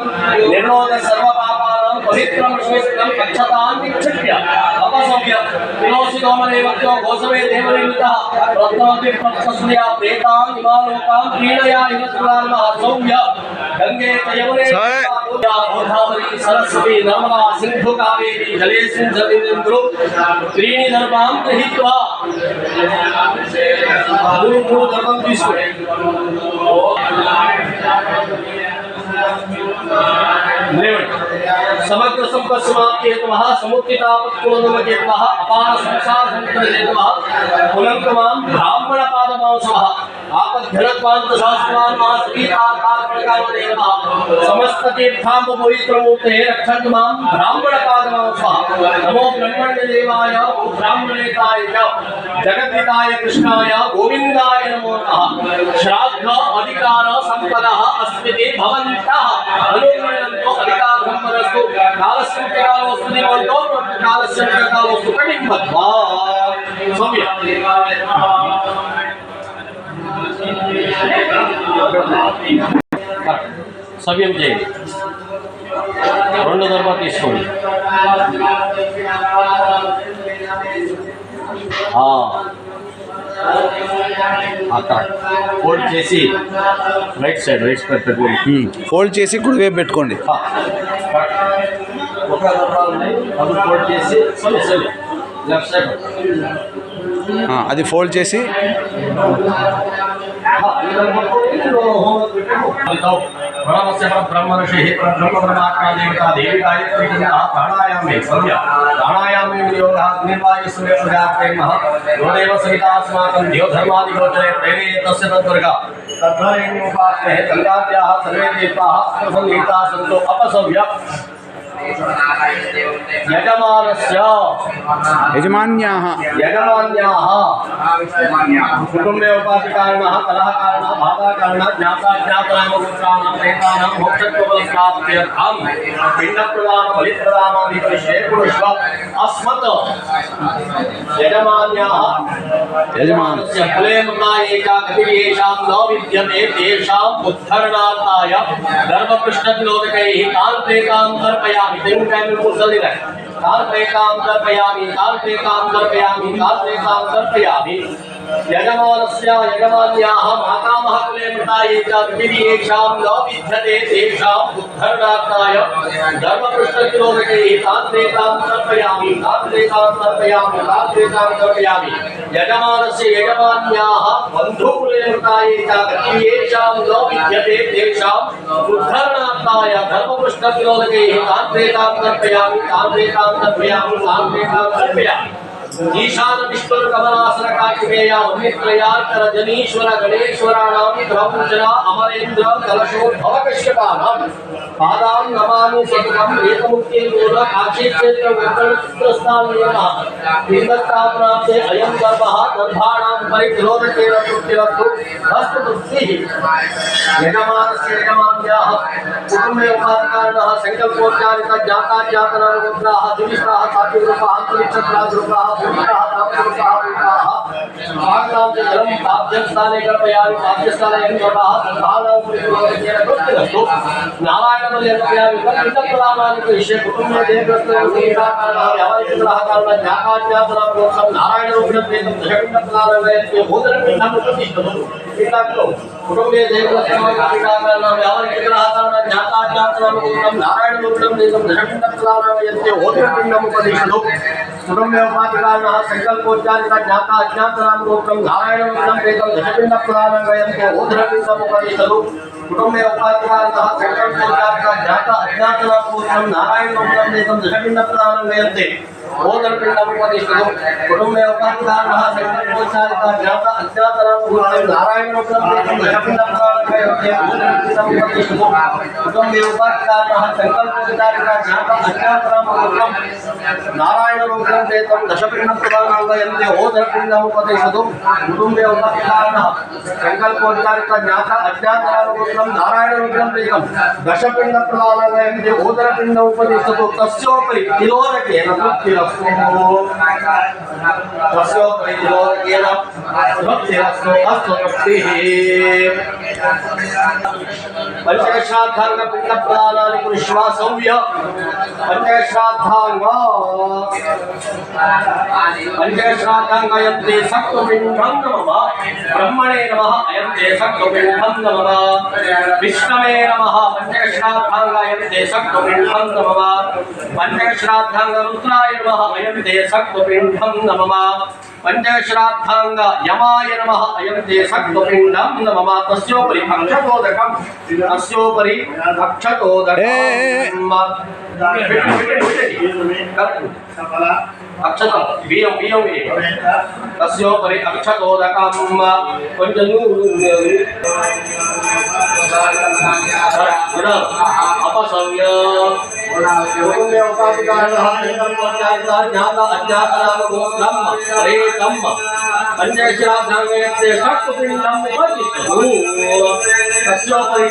निर्णोद सर्वपापानां पवित्रं श्वेतं कक्षतां विक्षिप्य अपसव्य विनोषि दोमदेवत्यो घोषवे देवनिमित्तः रत्नमपि प्रत्सस्मया प्रेतां इमालोकां क्रीडया हिमस्फुरान्मः सौम्य गंगे च यमुने गोदावरी सरस्वती नर्मदा सिंधु कावेरी जलेऽस्मिन् सन्निधिं त्रीणि दर्भां गृहीत्वा मूलु दर्भं तीసుకోండి समग्र संपत् समाप्ति हेतुः समुत्थितापत्कुलनमकेतुः अपार संसार समुद्र हेतुः पुनर्तमां ब्राह्मण पादमांसः आपद्घनत्वान्त शास्त्रान् महासतीतार्थात्मकामदेवः समस्त तीर्थांब पवित्रमूर्ते रक्षन्तु मां ब्राह्मण पादमांसः नमो ब्रह्मण्यदेवाय ब्राह्मणेताय च जगद्विताय कृष्णाय गोविन्दाय नमो नमः श्राद्ध अधिकार संपदः अस्मिति भवन्तः अनुगृह्णन्तु अधिकार संपदस्तु कालस्य कालोस्तु दिवन्तो कालस्य कालोस्तु कटिम्बद्वा सम्यक् సవ్యం చేయండి రెండు దర్భా తీసుకోండి అక్కడ ఫోల్డ్ చేసి రైట్ సైడ్ పెట్టుకోండి ఫోల్డ్ చేసి కుడివైపు పెట్టుకోండి ఒక దర్భా ఉన్నాయి అది ఫోల్డ్ చేసి లెఫ్ట్ సైడ్ అది ఫోల్డ్ చేసి ब्रह्म ऋषि ब्रह्म परमात्मा देवता देवी गायत्री प्राणायामे सम्य प्राणायामे विनियोगः अग्निवायु सूर्य प्रजापते नमः योदेव सविता अस्माकं देवधर्मादिगोचरे प्रेमे तस्य तद्वर्ग तद्वरेण्योपास्महे गङ्गाद्याः सर्वे देवताः प्रसन्निहिताः सन्तो अपसव्य यजमान्याः कुटुम्बे उपाधिकारिणः कलहकारिणः बाधाकारिणः ज्ञाताज्ञातनामगोत्राणां प्रेतानां मोक्षत्वबलप्राप्त्यर्थं पिण्डप्रदान बलिप्रदानादि करिष्ये कुरुष्व अस्मत् यजमानस्य फले मृतायेषा गतिर्येषां न विद्यते तेषाम् उद्धरणार्थाय गर्भपृष्ठतिलोदकैः तान् प्रेतान् तर्पयामि यजमानस्य यजमान्याः मातामहकुले मृताये च विधिर्येषां न विद्यते तेषाम् उद्धरणार्थाय धर्मपृष्ठतिलोदकैः तान् प्रेतां तर्पयामि यजमानस्य यजमान्याः बन्धुकुले मृताये च विधिर्येषां न विद्यते तेषाम् उद्धरणार्थाय धर्मपृष्ठतिलोदकैः तान् प्रेतां तर्पयामि ईशान विष्णु कमलासन कार्तिकेय उन्नित्रयार्कर जनीश्वर गणेश्वराणां ग्रहपूजना अमरेन्द्र कलशोद्भव कश्यपानां पादां नमामि सततम् एकमुक्ते मूल काशी क्षेत्र उत्तरस्थान नियमः पिण्डस्थापनार्थे अयं गर्भः गर्भाणां परितिलोदकेन तृप्तिरस्तु हस्ततृप्तिः यजमानस्य यजमान्याः कुटुम्बे उपाधिकारिणः संकल्पोच्चारित जाताज्ञातनानुगोत्राः दिविष्टाः सात्विकरूपाः अन्तरिक्षत्रादिरूपाः कुटुंबे उपाधिकारिणः संकल्पोच्चारित ज्ञाता अज्ञातनामगोत्रं नारायणरूपं प्रेतं दशपिण्डप्रदानगयन्ते ओधरपिण्डमुपदिशतु कुटुम्बे उपाधिकारिणः संकल्पोच्चारित ज्ञाता अज्ञातनामगोत्रं नारायणरूपं प्रेतं दशपिण्डप्रदानगयन्ते ओधरपिण्डमुपदिशतु कुटुम्बे उपाधिकारिणः संकल्पोच्चारित ज्ञाता अज्ञातनामगोत्रं नारायणरूपं प्रेतं दशपिण्डप्रदानगयन्ते नारायण रूपं चेतं दशपिंड प्रदानांगयन्ते ओदरपिंडमुपदेशतु कुटुंबे उपकारणः संकल्पोच्चारित ज्ञात अज्ञातनामगोत्रं नारायण रूपं चेतं दशपिंड प्रदानांगयन्ते ओदरपिंडमुपदेशतु तस्योपरि तिलोरकेन तृप्तिरस्तु तस्योपरि तिलोरकेन तृप्तिरस्तु अस्तु तृप्तिः पंचश्राद्धांग पिंड प्रदानानि कुरुष्वा सौव्य पंचश्राद्धांगयन्ते सक्तुपिण्डं नमः ब्रह्मणे नमः अयन्ते सक्तुपिण्डं नमः विष्णवे नमः पंचश्राद्धांगयन्ते सक्तुपिण्डं नमः पंचश्राद्धांग रुद्राय नमः अयन्ते सक्तुपिण्डं नमः पंचश्राद्धांग यमाय नमः अयन्ते सक्तुपिण्डं नमः तस्योपरि अक्षतोदकं अक्षतं बियं तस्योपरि अक्षतोदकं अपसव्य पंचश्राद्धांगयन्ते सक्तुपिण्डं तस्योपरि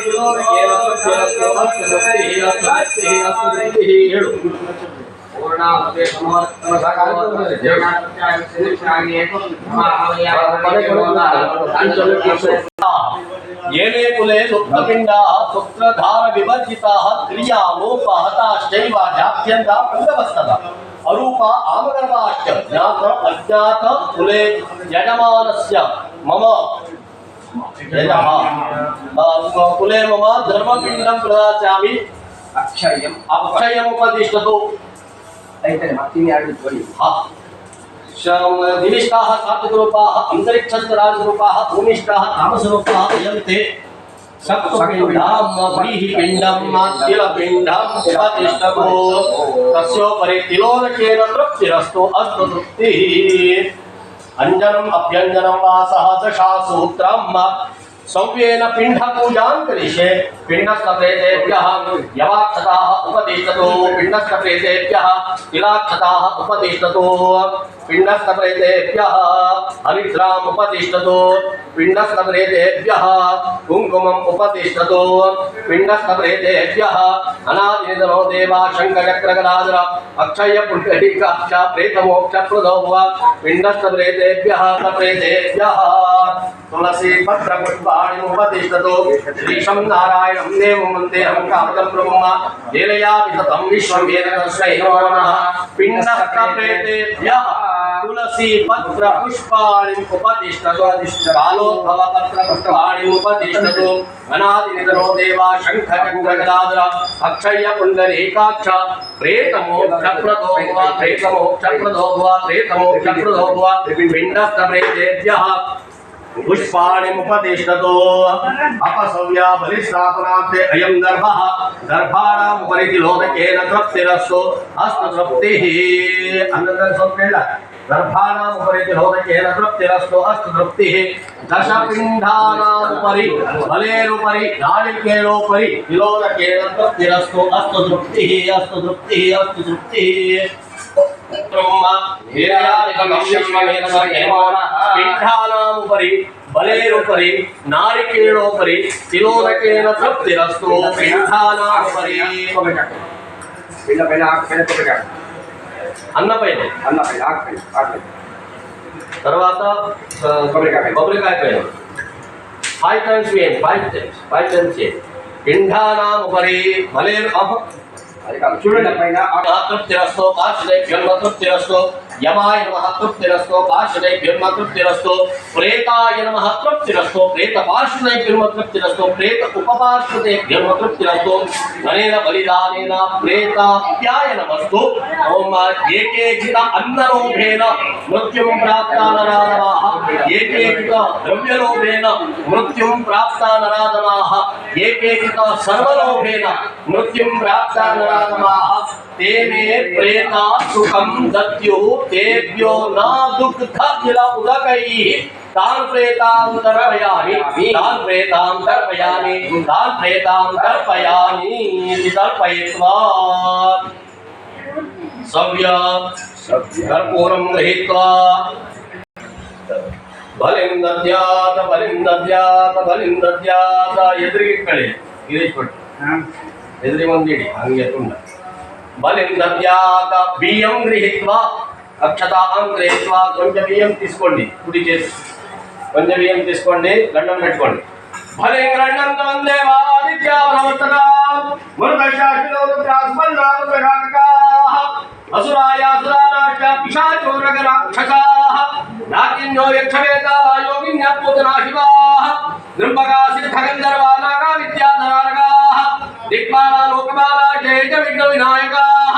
येने कुले सुप्तपिण्डाः पुत्रधार विवर्जिताः क्रियालोपहताश्चैव जात्यन्ता पुण्यवस्तदा अरूपा आमगर्भाश्च ज्ञात अज्ञात कुले यजमानस्य मम कुले मम धर्मपिण्डं प्रदास्यामि अक्षयमुपदिष्टतु दिविष्टाः सात्विकरूपाः अन्तरिक्षराजरूपाः भूमिष्ठाः तामसरूपाः यन्ते सक्तुपिण्डं व्रीहिपिण्डं तिलपिण्डं उपतिष्ठतु तस्योपरि तिलोदकेन तृप्तिरस्तु अस्तु तृप्तिः अंजनम अभ्यंजनम वा सहस्रशासूत्रम सौव्येन पिंडपूजां करिष्ये पिंडस्तप्रेतेभ्यः यवाक्षताः उपदिष्टतु पिंडस्तप्रेतेभ्यः तिलाक्षताः उपदिष्टतु पिंडस्तप्रेतेभ्यः हरिद्राम् उपदिष्टतु पिंडस्तप्रेतेभ्यः कुङ्कुमम् उपदिष्टतु पिंडस्तप्रेतेभ्यः अनादिनिधनो देवा शङ्खचक्रगदाधर अक्षय पुण्डरीकाक्ष प्रेतमोक्षप्रदो वा पिंडस्तप्रेतेभ्यः प्रेतेभ्यः तुलसी पत्र पुष्पाणि उपदिष्टतु श्रीशं नारायणं देवं वन्देऽहं कामदं प्रभुं लीलया विततं विश्वमेन तस्मै नमो नमः पिण्डस्तप्रेतेभ्यः तुलसी पत्र पुष्पाणि उपदिष्टतु कालोद्भव पत्र पुष्पाणि उपदिष्टतु अनादिनिधनो देवा शङ्खचक्रगदाधर अक्षय पुण्डरीकाक्ष प्रेतमोक्षप्रदो वा प्रेतमोक्षप्रदो वा प्रेतमोक्षप्रदो वा पिण्डस्तप्रेतेभ्यः पुष्पाणि उपदिष्टतु अपसव्या बलिस्थापनार्थे अयं दर्भः दर्भाणाम् उपरि तिलोदकेन तृप्तिरस्तु अस्तु तृप्तिः अनन्तरं संकेत दर्भाणाम् उपरि तिलोदकेन तृप्तिरस्तु अस्तु तृप्तिः दशपिण्डानाम् उपरि बलेरुपरि नारिकेलोपरि तिलोदकेन तृप्तिरस्तु अस्तु तृप्तिः अस्तु तृप्तिः अस्तु तृप्तिः पिण्डानामुपरि बलेरुपरि नारिकेलोपरि तिलोदकेन तृप्तिरस्तु पिण्डानामुपरि अन्नपैन తర్వాత కొబ్బరికాయ పైన 5 times వేయండి 5 times చేయండి పిండానాముపరి బలేరు చూడండి పైన తృప్తిరస్తు కాశిదేభ్యం తృప్తిరస్తు यमाय नमः तृप्तिरस्तु पार्षदेभ्यं तृप्तिरस्तु प्रेताय नमः तृप्तिरस्तु प्रेत पार्षदेभ्यं तृप्तिरस्तु प्रेत उपपार्षदेभ्यं तृप्तिरस्तु धनेन बलिदानेन प्रेताप्याय नमस्तु ओम एकेचित अन्नलोभेन मृत्युं प्राप्ता नराधमाः एकेचित द्रव्यलोभेन मृत्युं प्राप्ता नराधमाः एकेचित सर्वलोभेन मृत्युं प्राप्ता नराधमाः ते मे प्रेता सुखं दद्युः तेभ्यो न दुग्ध किल उदकैः तान् प्रेतां तर्पयामि तान् प्रेतां तर्पयामि तान् प्रेतां तर्पयामि इति तर्पयित्वा सव्य कर्पूरं गृहीत्वा बलिं दद्यात् ಎದುರಿಗಿಟ್ಕೊಳ್ಳಿ ಇರಿಸ್ಬಿಟ್ಟು ಎದುರಿ ಒಂದಿಡಿ ಹಂಗೆ ತುಂಡ ಬಲಿಂ ದದ್ಯಾತ್ ಬಿಯ್యం ಗೃಹೀತ್ವಾ అక్షతాం గృహీత్వా కొంచెం బియ్యం తీసుకోండి కుడి చేసి కొంచెం బియ్యం తీసుకోండి దండం పెట్టుకోండి భలే గ్రంథం వందే వాదిత్యావనవర్తన మృగశాఖిలో రుద్రాస్మన్నామ ప్రకారకాః అసురాయాసురానాశ పిశాచోరగ రాక్షసాః నాకిన్యో యక్షవేదా యోగిన్య పూతనాశివాః నృంబగా సిద్ధగంధర్వా నాగా విద్యాధరారగాః దిక్పాలా లోకమాలా జయ జయ విఘ్న వినాయకాః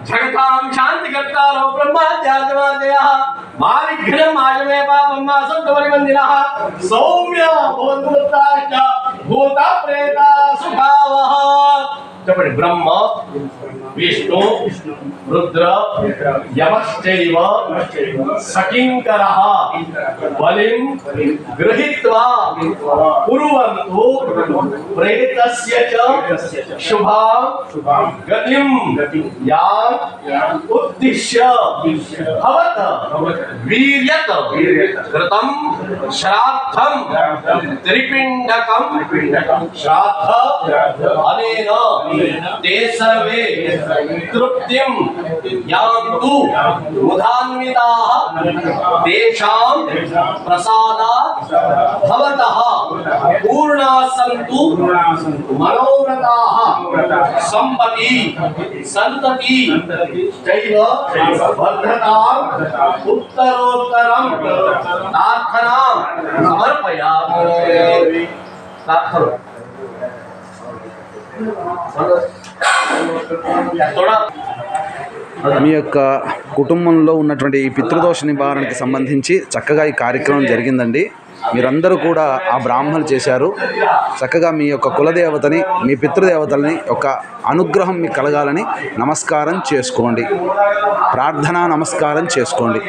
జగతాం శాంతికర్తారో బ్రహ్మాద్యాజమాదయః మా విఘ్నం మాయమే పాపం మా సంతమరిమందినః సౌమ్య భవంతు ముత్తాశ్చ భూత ప్రేత సుఖావః చెప్పండి బ్రహ్మ విష్ణు రుద్ర యమశ్చైవ సకింకరః బలిం గృహీత్వా కుర్వంతు ప్రేతస్య చ శుభాం గతిం యా ఉద్దిశ్య భవత వీర్యత కృతం శ్రాద్ధం త్రిపిండకం శ్రాద్ధ అనేన ते सर्वे तृप्तिं यान्तु मुधान्विताः तेषां प्रसादात् भवतः पूर्णाः सन्तु मनोरथाः सम्पत्ति सन्तति चैव वर्धताम् उत्तरोत्तरं प्रार्थनां समर्पयामि। మీ యొక్క కుటుంబంలో ఉన్నటువంటి ఈ పితృదోష నివారణకి సంబంధించి చక్కగా ఈ కార్యక్రమం జరిగిందండి. మీరందరూ కూడా ఆ బ్రాహ్మణులు చేశారు. చక్కగా మీ యొక్క కులదేవతని, మీ పితృదేవతల్ని యొక్క అనుగ్రహం మీకు కలగాలని నమస్కారం చేసుకోండి, ప్రార్థనా నమస్కారం చేసుకోండి.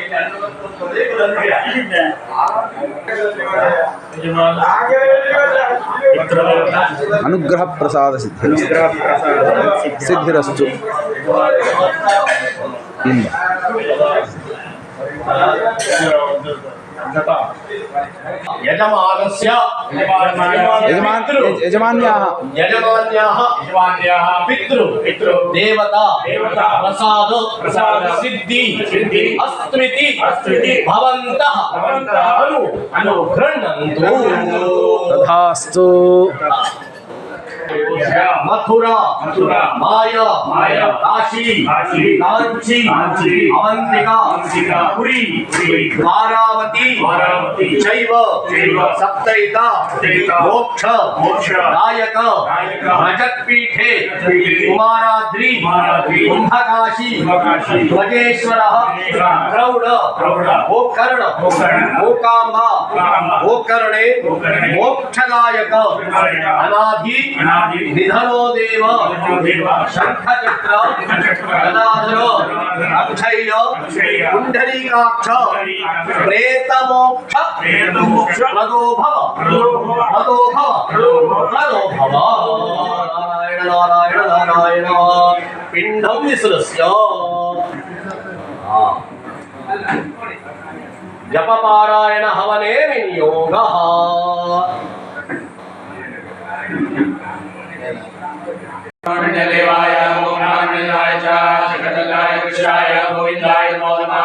అనుగ్రహ ప్రసాద సిద్ధిరస్తు. యజమాన్యాః పితృ దేవతా ప్రసాద సిద్ధి అస్త్రితి భవంతః అనుగృహ్ణन्तు. తథాస్తు. మథురా మాయా కాశీ కాంచీ అవంతిక పురి వారావతి చైవ సప్తైక మోక్ష నాయక రజత్పీఠే కుమారాద్రి కుంభకాశీ ధ్వజేశ్వరః ప్రౌఢ గోకర్ణ గోకాంబ గోకర్ణే మోక్షదాయక అనాది నిధనో దేవ శంఖచక్ర గదాధర అక్షయ కుండలీకాక్ష ప్రేతమోక్ష ప్రదోభవ నారాయణ నారాయణ నారాయణ పిండం విసురస్య జపపారాయణ హవనే వినియోగః. దేవాయ గోబ్రాహ్మణాయ చ జగదగాయ కృష్ణాయ గోవిందాయ నమో నమః.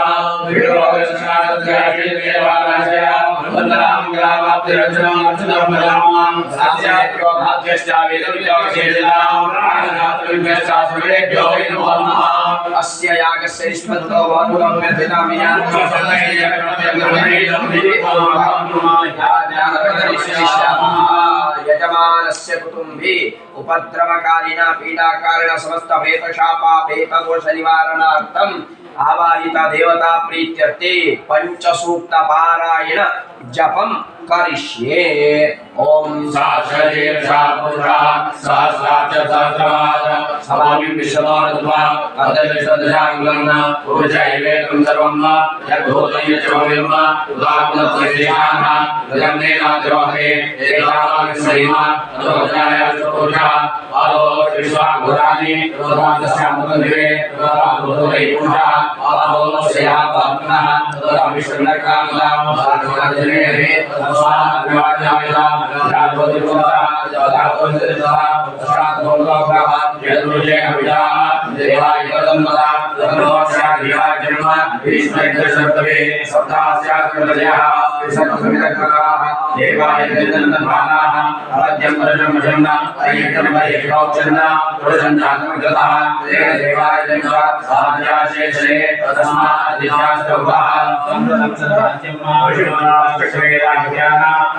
అస్య యాగస్య నిష్పత్తో వానుగం వ్యర్థినామియాన్ యజమానస్య కుటుంబే ఉపద్రవకాలిన పీడాకారణ సమస్త ప్రేతశాపా ప్రేతదోష నివారణార్థం ఆవాహిత దేవతా ప్రీత్యర్థే పంచసూక్త పారాయణ जपम करिष्ये। ओम सहस्रशीर्षा पुरुषा सहस्राक्ष सहस्रपाद समामिं विश्वमानत्वा अदृष्टदशाङ्गं पुरुषैवेकं सर्वं यद्भूतं यच्चोमिं उदात्मत्वविशेषाः गजन्नेनाद्रोहे एतावान्सैमा अतोजाय पुरुषः आदो विश्वाघोराणि तस्यामुखदिवे तदाभूतै पुरुषः आदो स्यापात्मनः तदा विष्णुनकामदा आत्मजनेरे स्वाहाभिवादनायता राजोदिपुत्रः जगदात्मजनेता तस्यात्मोलोकः यद्रुजे अभिधाः देवाय पदम्मदा तन्नोस्याधिया जन्म विष्णुदर्शनतवे सप्तास्यात्मजयः सप्तमिदक्रकाः देवाय जन्मदानाः अवध्यं परजं जन्म अय्यं वैभवचन्न पुरुषञ्चात्मगतः तेन देवाय जन्म साध्याशेषे तस्मादित्यास्तवः संप्रदक्षराज्यं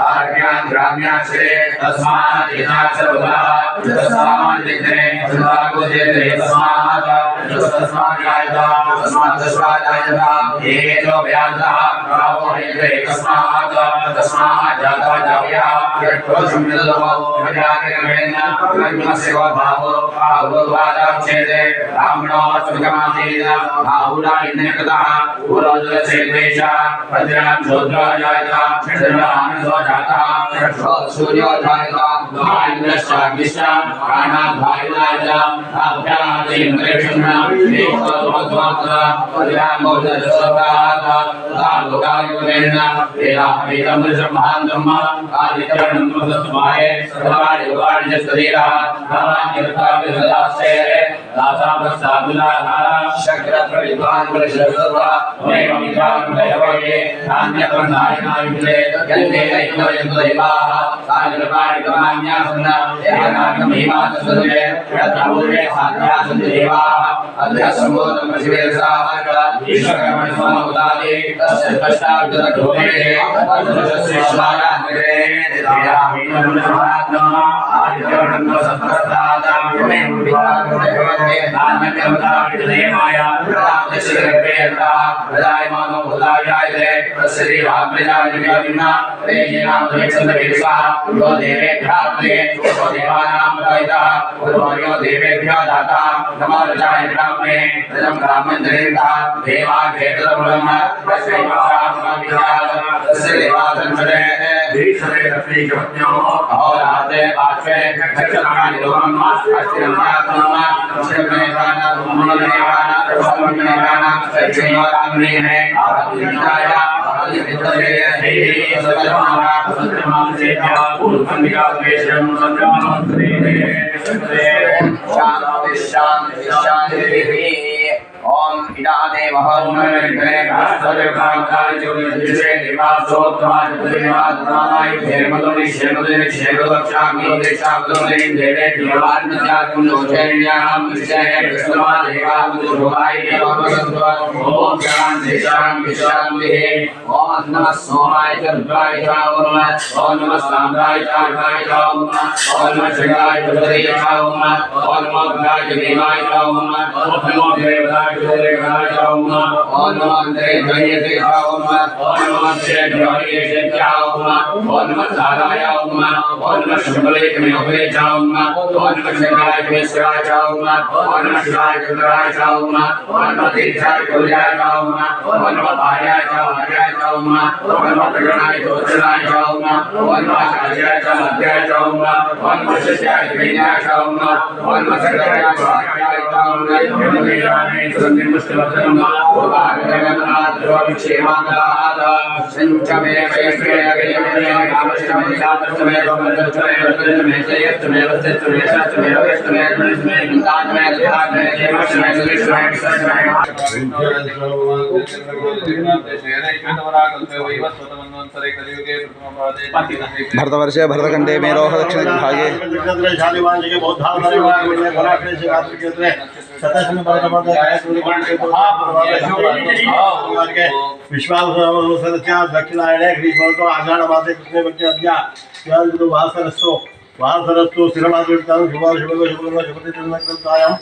आर्यान् ग्राम्याश्रे तस्मादित्यास्तवः तस्मादित्रे सदागोदेते तस्मात् तस्माद्यायता येतो व्याधः प्रावोहेते तस्मात् जाता जाव्यः यत्त्वसंविदो विद्याकेन कर्मस्य भावो भावोवादाच्छेदे ब्राह्मणो सुखमासीद बाहुरायिनेकतः पूर्वजलसेद्वेष वज्रां शूद्राजायता चन्द्रमानसो जातः सूर्यो जायता इन्द्रश्चाग्निश्च प्राणाद्वायुरायता अभ्यातीन्द्रेषुण्ण वेष्टोद्वात्रा वज्रामोदजसोदात् तालुकायुरेण वेदाहमेतं ब्रह्माण्डम् आदित्यं प्रदत्तमाये सर्वाणि शरीरः शक्रप्रविद्वान् परिशुद्धवा वैमिकान्वयवये नान्यप्रदायनायुले यन्देवैकवयन्देवाः कालपाणिकमान्यासन्न यानाकमीमातसुरे यत्रापूर्वे साध्यासन्देवाः अध्यसम्बोधं शिवेरसाः ईश्वरमणिसमोदादे तस्य पश्चाद्गतघोरे अदृश्यश्वाराग्रे दिव्यामीनमहात्मा आदित्यवनं सत्प्रदातां में विभागदेवते नान्यकमताविदेवाय प्रदाक्षिरेता प्रदायमानो भूतायायते तस्यैवाप्रजाविना रेजिनामधेक्षन्दवेसा यो देवेभ्याप्ते यो देवानां प्रदायिता पूर्वयो देवेभ्यो दाता नमोरजाय ब्राह्मणे तदं ब्राह्मणेन्द्रेता देवाघेतरमुलम् तस्यैवाहमविद्यात् तस्य देवासंसदे भीषणे लक्ष्मीकपत्न्यो अहोरात्रे पार्श्वे नक्षत्राणि लोकम् अस्तिरन्यात्मम् श्रीमेकान मुनिमेकान प्रसन्नमेकान सच्चैवाग्नेः आदित्याय आदित्यवे देवी सदमाना सत्यमांसेभ्यः पूर्वंदिकावेशं सत्यमांस्त्रे शान्ति शान्ति शान्तिः। ओम इडादे महर्मणे राष्ट्रदेवतांकाय ज्योतिषे निवासोत्तमाय देवात्माय धर्मदोनि शेमदोनि शेमदोक्षामि देशामदोनि देवे देवात्मजाकुलोचन्यां विषये कृष्णमा देवामुद्रोहाय नमस्कार। ओम शान्ति शान्ति शान्तिः। ओम नमः सोमाय च रुद्राय च ओम नमः साम्राय च अर्घाय च ओम नमः शिवाय च हृदये च ओम नमः भद्राय च देवाय च ओम नमो देवताय च देवाय च ओम नमः देवाय च ओम नमः श्रेष्ठाय च ओम नमः साराय ओम नमः शुभले च मेघले च ओम नमः शिवाय च शिवाय च ओम नमः शिवाय च रुद्राय च ओम नमः तीर्थाय च पूजाय च ओम नमः भार्याय च भार्याय च ओम नमः प्रगणाय च उत्तराय च ओम नमः शार्याय च मध्याय च ओम नमः शिष्याय च विनयाय च ओम नमः सकलाय च आख्याय च ओम नमः संनिमुष्टवचनम् पूर्वाग्रगमनात् ध्रुवविक्षेमाङ्गात् संचमे वयस्वे अगयमे कामश्रमे शात्रमे गोमन्तमे वर्तनमे जयस्तमे वस्तुमे शास्त्रमे वयस्तमे गुणस्तमे गन्तात्मे गन्तात्मे देवश्रमे सुविश्रमे विश्वश्रमे। भरतवर्षे भरतखंडे मेरोह दक्षिण भागे दक्षिणायने ग्रीष्मो आषाढ़ मासे कृष्ण वासरस्तु वासरस्तु स्थिरमातृतां शुभशुभशुभशुभतितायां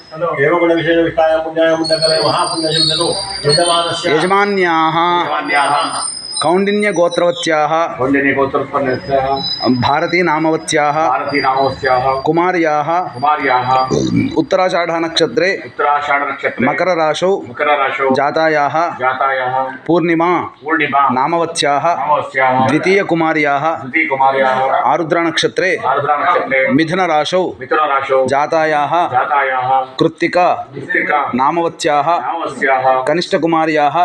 एवं विशेष विष्टायां पुण्याय मुण्डकले महापुण्यशब्दो यजमानस्य यजमान्याः कौंडिन्य गोत्रवत्याः भारती नामवत्याः कुमार्याः उत्तराषाढ़ नक्षत्रे मकर राशौ जातायाः पूर्णिमा नामवत्याः द्वितीय कुमार्याः आरुद्र नक्षत्रे मिथुन राशौ जातायाः कृत्तिका नामवत्याः कनिष्ठ कुमार्याः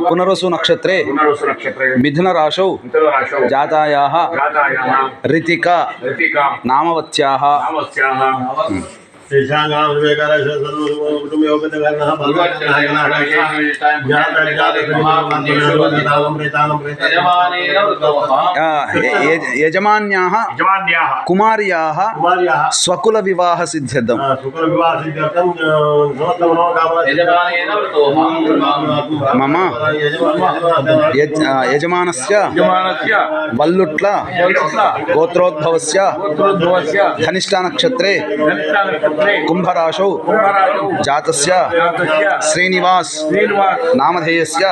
पुनरसु नक्षत्रे मिथुन राशौ जातायाः ऋतिका नामवत्याः यजमान्याः कुमार्याः स्वकुल विवाह सिद्ध्यर्थं मम यजमानस्य वल्लुट्ल गोत्रोद्भवस्य धनिष्ठा नक्षत्रे कुंभराशौ जातस्य श्रीनिवास नामधेयस्य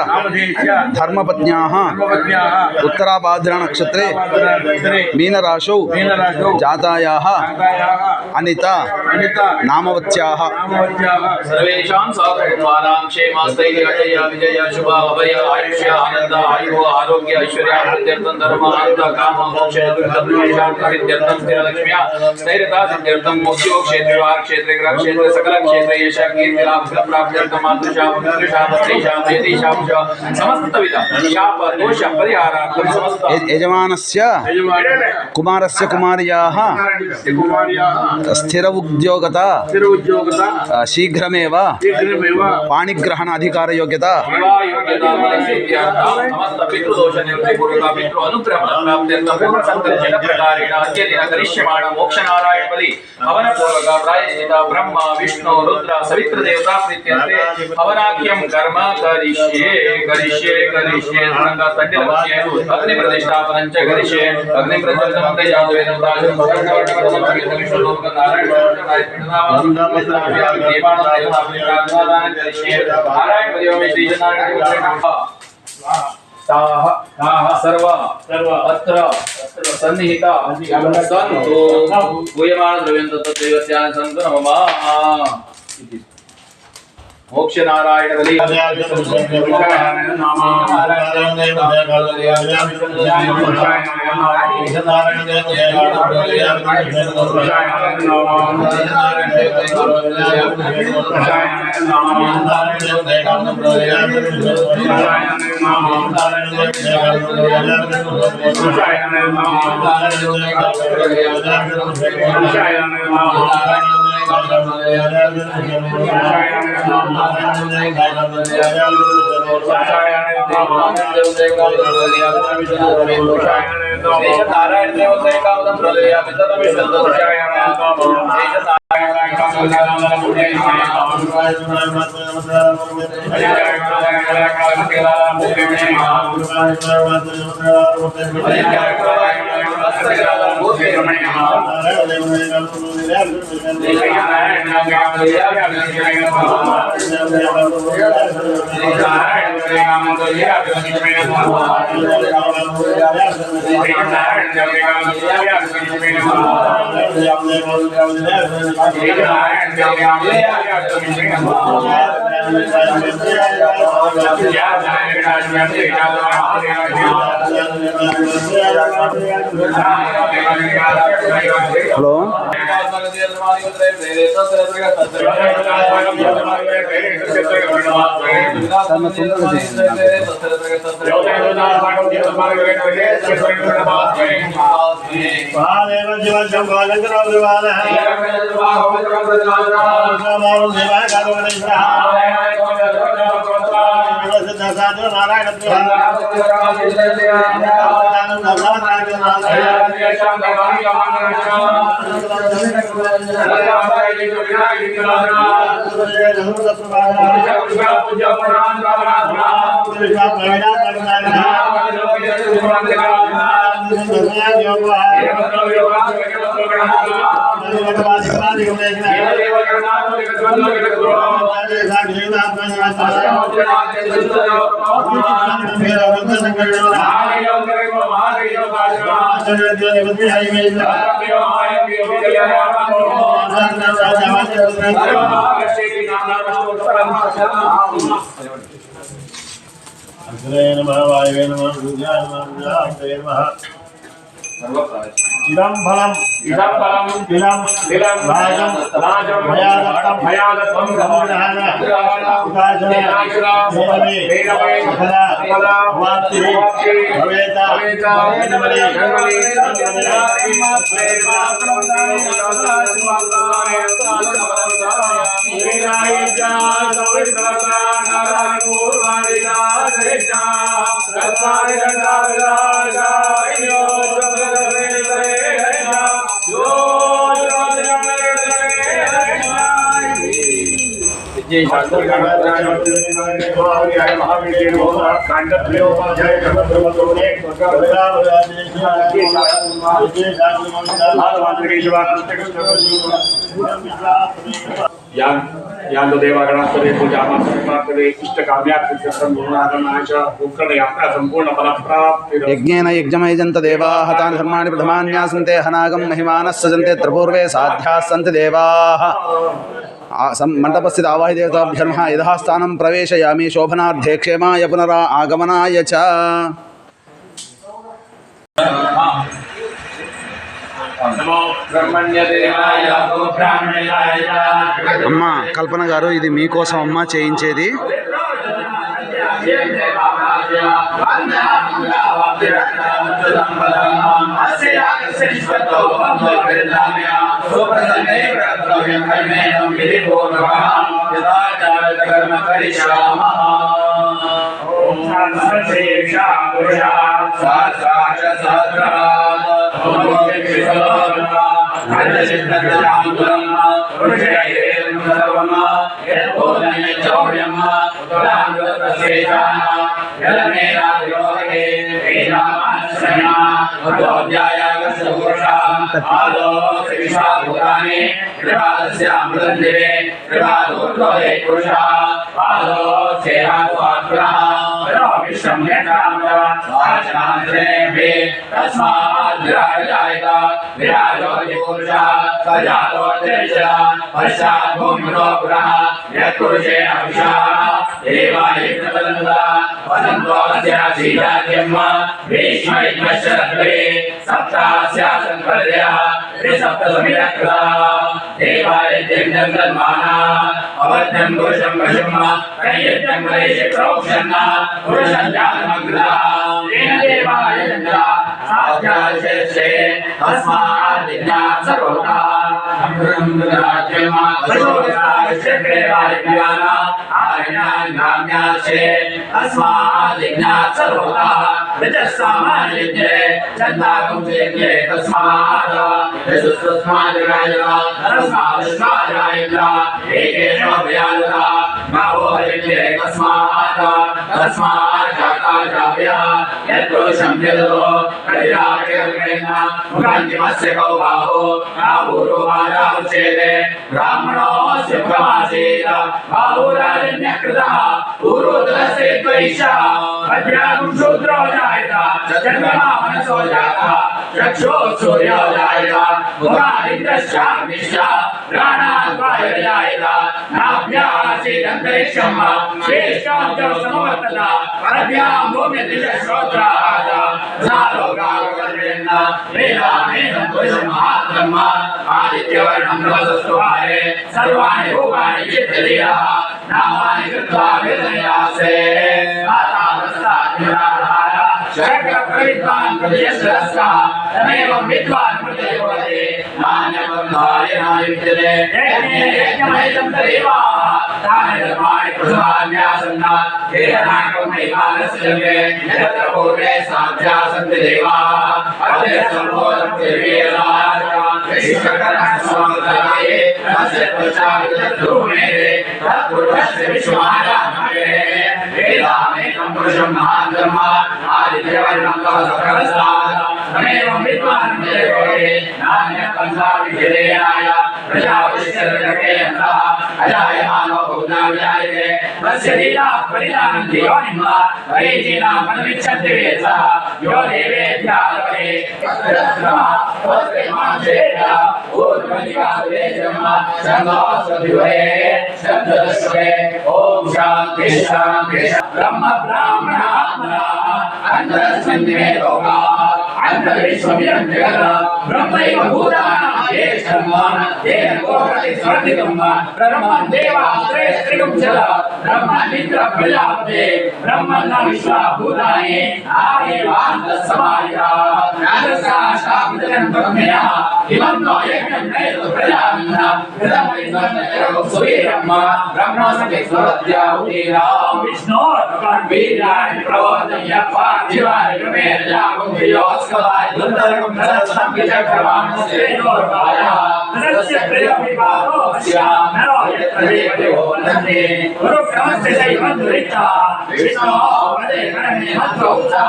धर्मपत्न्याः उत्तराभाद्र नक्षत्रे मीनराशौ जातायाः अनिता नामवत्याः सर्वेषां साधुत्वानां क्षेमास्तैर्यजय विजय शुभ अभय आयुष्य आनंद आयु आरोग्य ऐश्वर्यार्थं धर्म अर्थ काम मोक्ष सिद्ध्यर्थं स्थिरलक्ष्म्या स्थैर्यता सिद्ध्यर्थं मोक्षो क्षेत्र ग्रह क्षेत्र सकल क्षेत्र यश कीर्ति लाभ प्राप्त्यर्थं मातृशाप पितृशाप स्त्रीशाप यतिशाप समस्त विध शाप दोष परिहारार्थं समस्त यजमानस्य कुमारस्य कुमार्याः स्थिर उद्योगता शीघ्रमेव पाणिग्रहण अधिकार योग्यता समस्त पितृदोष निवृत्ति पूर्वक पितृ अनुग्रह प्राप्त्यर्थं पूर्ण संकल्प प्रकारेण अद्य दिन करिष्यमाण मोक्ष नारायण बलि हवन पूर्वक प्रायश्चित ब्रह्म विष्णु रुद्र सवित्र देवता प्रीत्यर्थे हवनाख्यं कर्म करिष्ये संकल्पस्य अग्नि प्रतिष्ठापनं च करिष्ये अग्नि प्रज्वलनं तेजावेन सर्व अत्र सन्निहिता सन्तु भूयमाण द्रव्यं तत्तदेवस्यान् सन्तु नमः मोक्ष नारायण बलि नारायण हेलो अग्रे नमः वायवे नमः सूर्याय नमः इदं फलम् इदं राजं मया दत्तं समुदान यान्तो देवागणास्तरे पूजामासंप्राप्तवे इष्टकाम्यार्थसिद्धं गुरुनाथनाच उक्तयात्रा सम्पूर्णफलप्राप्तिः यज्ञेन यज्ञमयजन्त देवाः तानि धर्माणि प्रथमान्यासन्ते हनागं महिमानः सजन्ते त्रिपूर्वे साध्याः सन्ति देवाः मण्डपस्थित आवाहि देवताभ्यर्मः यथा स्थानं प्रवेशयामि शोभनार्थे क्षेमाय पुनरा आगमनाय च అమ్మా కల్పన గారు ఇది మీకోసం అమ్మ చేయించేది नान्य कंसाविधेयाय प्रजापतिर्जगेन्द्रः अजायमानो भूता विजायते तस्य लीला परिणामन्ति योनिमा वैजीना मनविच्छन्ति वेदः यो देवेभ्यालवे तत्रत्रमा वस्त्रेमांसेभ्यः ऊर्ध्वदिगावेजमा शङ्खोऽस्वधिवे शब्ददस्वे ॐ शान्ति शान्ति ब्रह्म ब्राह्मणात्मना अन्तरस्मिन् मे लोकाः अन्तरिक्षमिदं जगत् ब्रह्मैव भूतानां येषर्मान् येन गोपति स्वर्धितं ब्रह्मन् देवास्त्रे स्त्रिगं चल ब्रह्मनिन्द्र प्रजापते ब्रह्मन्न विश्वा भूतानि आयेवान्तस्समायः नादसा शाब्दं ब्रह्मया इमं नो यज्ञं नैव प्रजानः प्रथमैन्द्रं सुवीरं ब्रह्मोऽस्मि स्वद्याहुतीरा विष्णो वीराय प्रवोदय पार्थिवाय मेरजागं प्रियोस्कलाय दुर्दरकं सरस्वतं विचक्रमान् श्रेयोर्वाय तस्य प्रियविभागो श्यामरो यत्रेवते वन्दते गुरुक्रमस्य शैवं दुरिता विष्णो वदे कर्णे मन्त्रौचा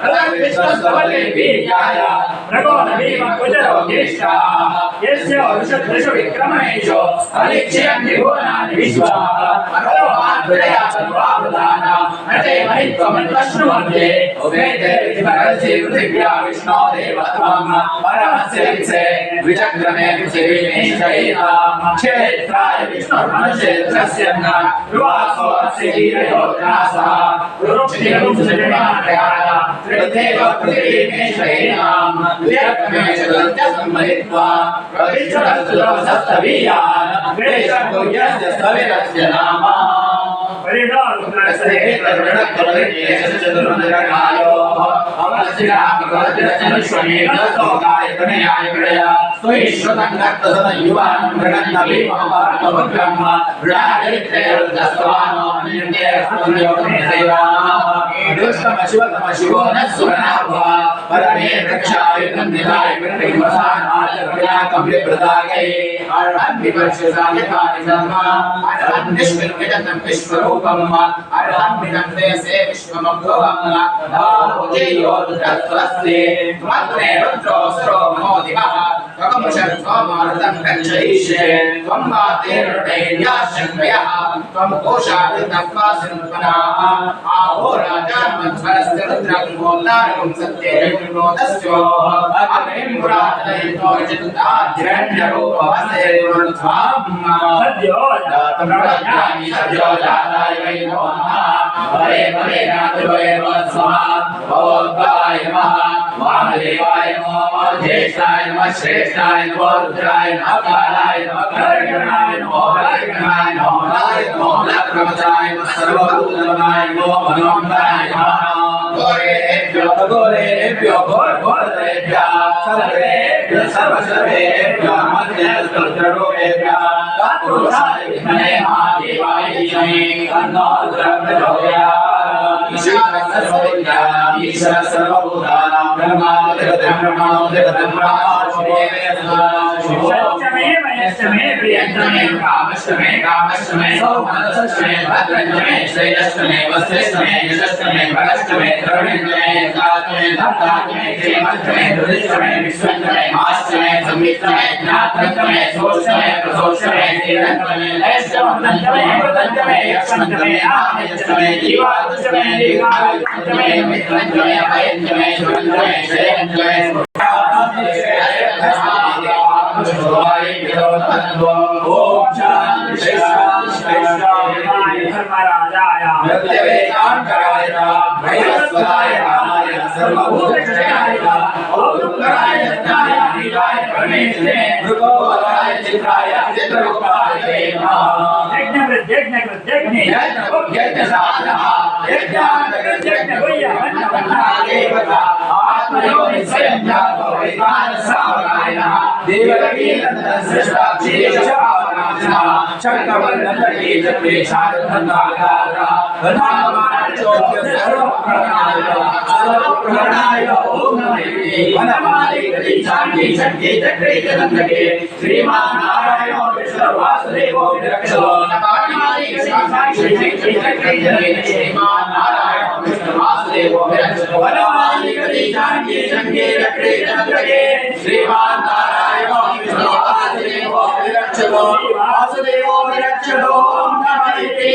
तद्विष्णुस्तवले वीर्याय प्रगोनवीम कुजरो ज्येष्ठा यस्य वृषदृश विक्रमेषु अलिक्ष्यन्ति भुवनानि विश्वा अरोमाद्वया सर्वावधाना नटे महित्वमन्वश्नुवन्ते उभेते विभरसि पृथिव्या विष्णो देवत्वं परमस्य वित्से विचक्रमे पृथिवीमे शयितां क्षेत्राय विष्णुर्मनुक्षेत्रस्य न विवासो अस्य वीरयोधनासः गुरुक्षिरं सुजनाटयाय त्रिदेव पृथिवीमे शयितां विचक्रमे चतुर्थसंमहित्वा प्रतिष्ठस्तुतवसस्तवीयान् वेशकुर्यस्य स्थविरस्य नाम अरहं विनम्रे से विश्वमभुवं भावोजेयोद्धस्वस्ति त्वत्रे रुद्रोऽस्त्रो मोदिमः त्वमुषत्वमार्तं रक्षयिष्ये त्वं वातेर्दैर्याशङ्कयः त्वं कोशादितत्वासिन्त्वनाः आहोराजान्मध्वरस्य रुद्रगुणोत्तारकं सत्ये जगन्नोदस्योः अग्निं पुरातनयितो चित्ताधिरण्यरूपवसे सद्यो जातं प्रज्ञानि सद्यो जाताय वै नमः वरे वरे नाथवे स्वाहा भगवाय नमः वामदेवाय नमः ज्येष्ठाय नमः श्रेष्ठाय नमः रुद्राय नमः कालाय नमः कर्गणाय नमः कर्गणाय नमः लक्रमचाय नमः सर्वभूतनाय नमः मनोमनाय नमः गोरेभ्यो घोरेभ्यः सर्वेभ्यः सर्वसर्वेभ्यः मध्यस्थरूपेभ्यः तत्पुरुषाय विद्महे महादेवाय धीमहि तन्नो रुद्रः प्रचोदयात् ईश्वर सर्वभूतानां ब्रह्मादिगतं यष्टमे प्रियष्टमे कामष्टमे कामष्टमे सौमनसष्टमे भद्रष्टमे श्रेयष्टमे वस्त्रेष्टमे यशष्टमे भगष्टमे द्रविणष्टमे एकाष्टमे धत्ताष्टमे क्षेमष्टमे धृतिष्टमे विश्वष्टमे माष्टमे संविष्टमे ज्ञातष्टमे सोष्टमे प्रसोष्टमे तीर्थष्टमे लयष्टमे वृतष्टमे यक्षष्टमे आमयष्टमे जीवाष्टमे दीर्घायुष्टमे मित्रष्टमे अभयष्टमे शुभष्टमे श्रेयष्टमे ओम शांति शांति धर्मराजाय प्रत्यवेदांतराय भैरवस्वताय रामाय सर्वभूतक्षयाय औरुद्राय दत्ताय नीलाय परमेश्वरे भृगोदराय चित्राय चित्रगुप्ताय नमः यज्ञ साधनः यज्ञान्तर्यज्ञ आत्मयोनि स्वयं जातो वैतान सावरायणः देवकीनन्दन सृष्टाक्षेषपावनाशः शङ्खवर्णनकेशप्रेषादधन्दागारः प्रधानमानचोद्य सर्वप्रहरणाय ॐ नमः वनमाले गतिचान्ये शक्ये चक्रे चन्द्रके श्रीमान्नारायणो विष्णुवासुदेवो विरक्षो नमामि चक्रे श्रीमान्नारायणो विष्णुवासुदेवो विरक्षो वनमाले गतिचान्ये शक्ये चक्रे चन्द्रके श्रीमान्नारायणो रक्षतो वासुदेवो विरक्षतो नमस्ते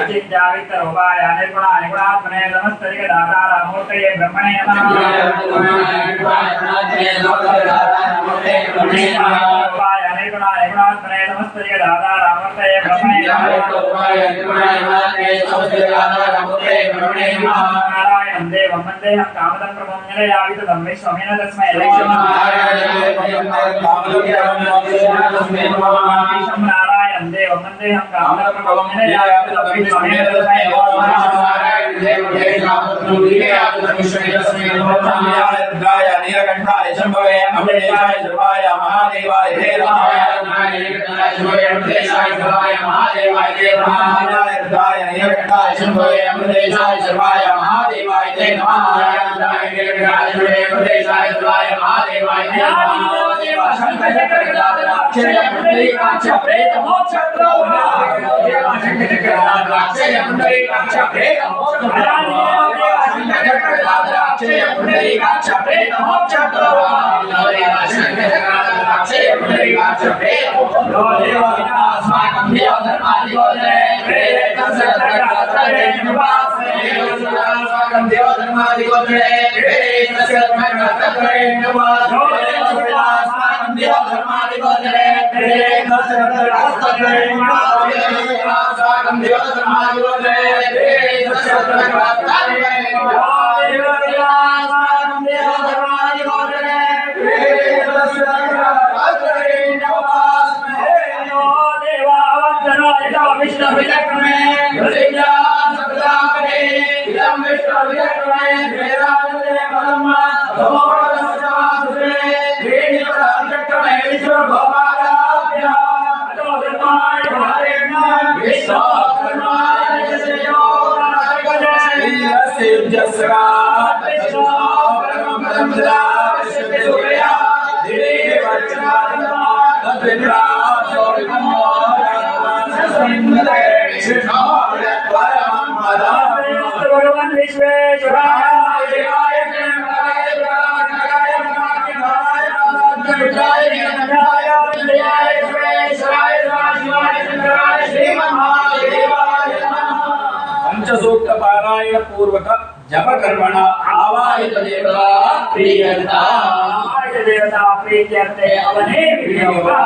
अचित्यावित्तरूपाय निर्गुणाय गुणात्मने नमस्तरिकदातारमूर्तये ब्रह्मणे नमः रूपाय निर्गुणाय गुणात्मने नमस्तरिकदातारमूर्तये ब्रह्मणे नमः नारायणं देवं वन्देऽहं कामदं प्रभुं निलयाविततं विश्वमेन तस्मै नारायणं देवं वन्देऽहं कामदं प्रभुं निलयाविततं विश्वमेन तस्मै रुद्राय नीलकण्ठाय शम्भवे अमृतेशाय सर्वाय महादेवाय ते नमः रुद्राय नीलकण्ठाय शम्भवे अमृतेशाय सर्वाय महादेवाय ते नमः अमृतेशाय सर्वाय महादेवाय ते नमः देवा शंकर चक्र गदाधराक्षय पुंडरीकाक्ष प्रेत मोक्ष प्रभा देवा शंकर चक्र गदाधराक्षय पुंडरीकाक्ष प्रेत मोक्ष प्रभा देवा शंकर चक्र गदाधराक्षय पुंडरीकाक्ष प्रेत मोक्ष प्रभा देवा शंकर चक्र गदाधराक्षय पुंडरीकाक्ष प्रेत मोक्ष प्रभा देवा अस्माकं देव धर्माधिगोचरे प्रेत सत्कर्तव्ये निवासे अस्माकं देव धर्माधिगोचरे प्रेत सत्कर्तव्ये निवासे अस्माकं देव धर्माधिगोचरे प्रेत सत्कर्तव्ये निवासे अस्माकं देव धर्माधिगोचरे प्रेत सत्कर्तव्ये निवासे अस्माकं देव धर्माधिगोचरे प्रेत सत्कर्तव्ये निवासे विष्णु विचक्रमे प्रतिज्ञा सदा करे इदं विष्णु विचक्रमे वेदांते परम समोरसुरे वेणि चक्रमे विष्णु भवाराभ्य अतो धर्माय भारेण विष्णु धर्माय जयो नागजे सिद्धस्रा विष्णु परम पदं सदा सूर्या देवचना तद्विद्रा भगवान विश्वेश्वराय देवाय नमः पंचसूक्त पारायण पूर्वक जप कर्मण आवाहित देवता प्रीत्यर्थे अवने विनियोगा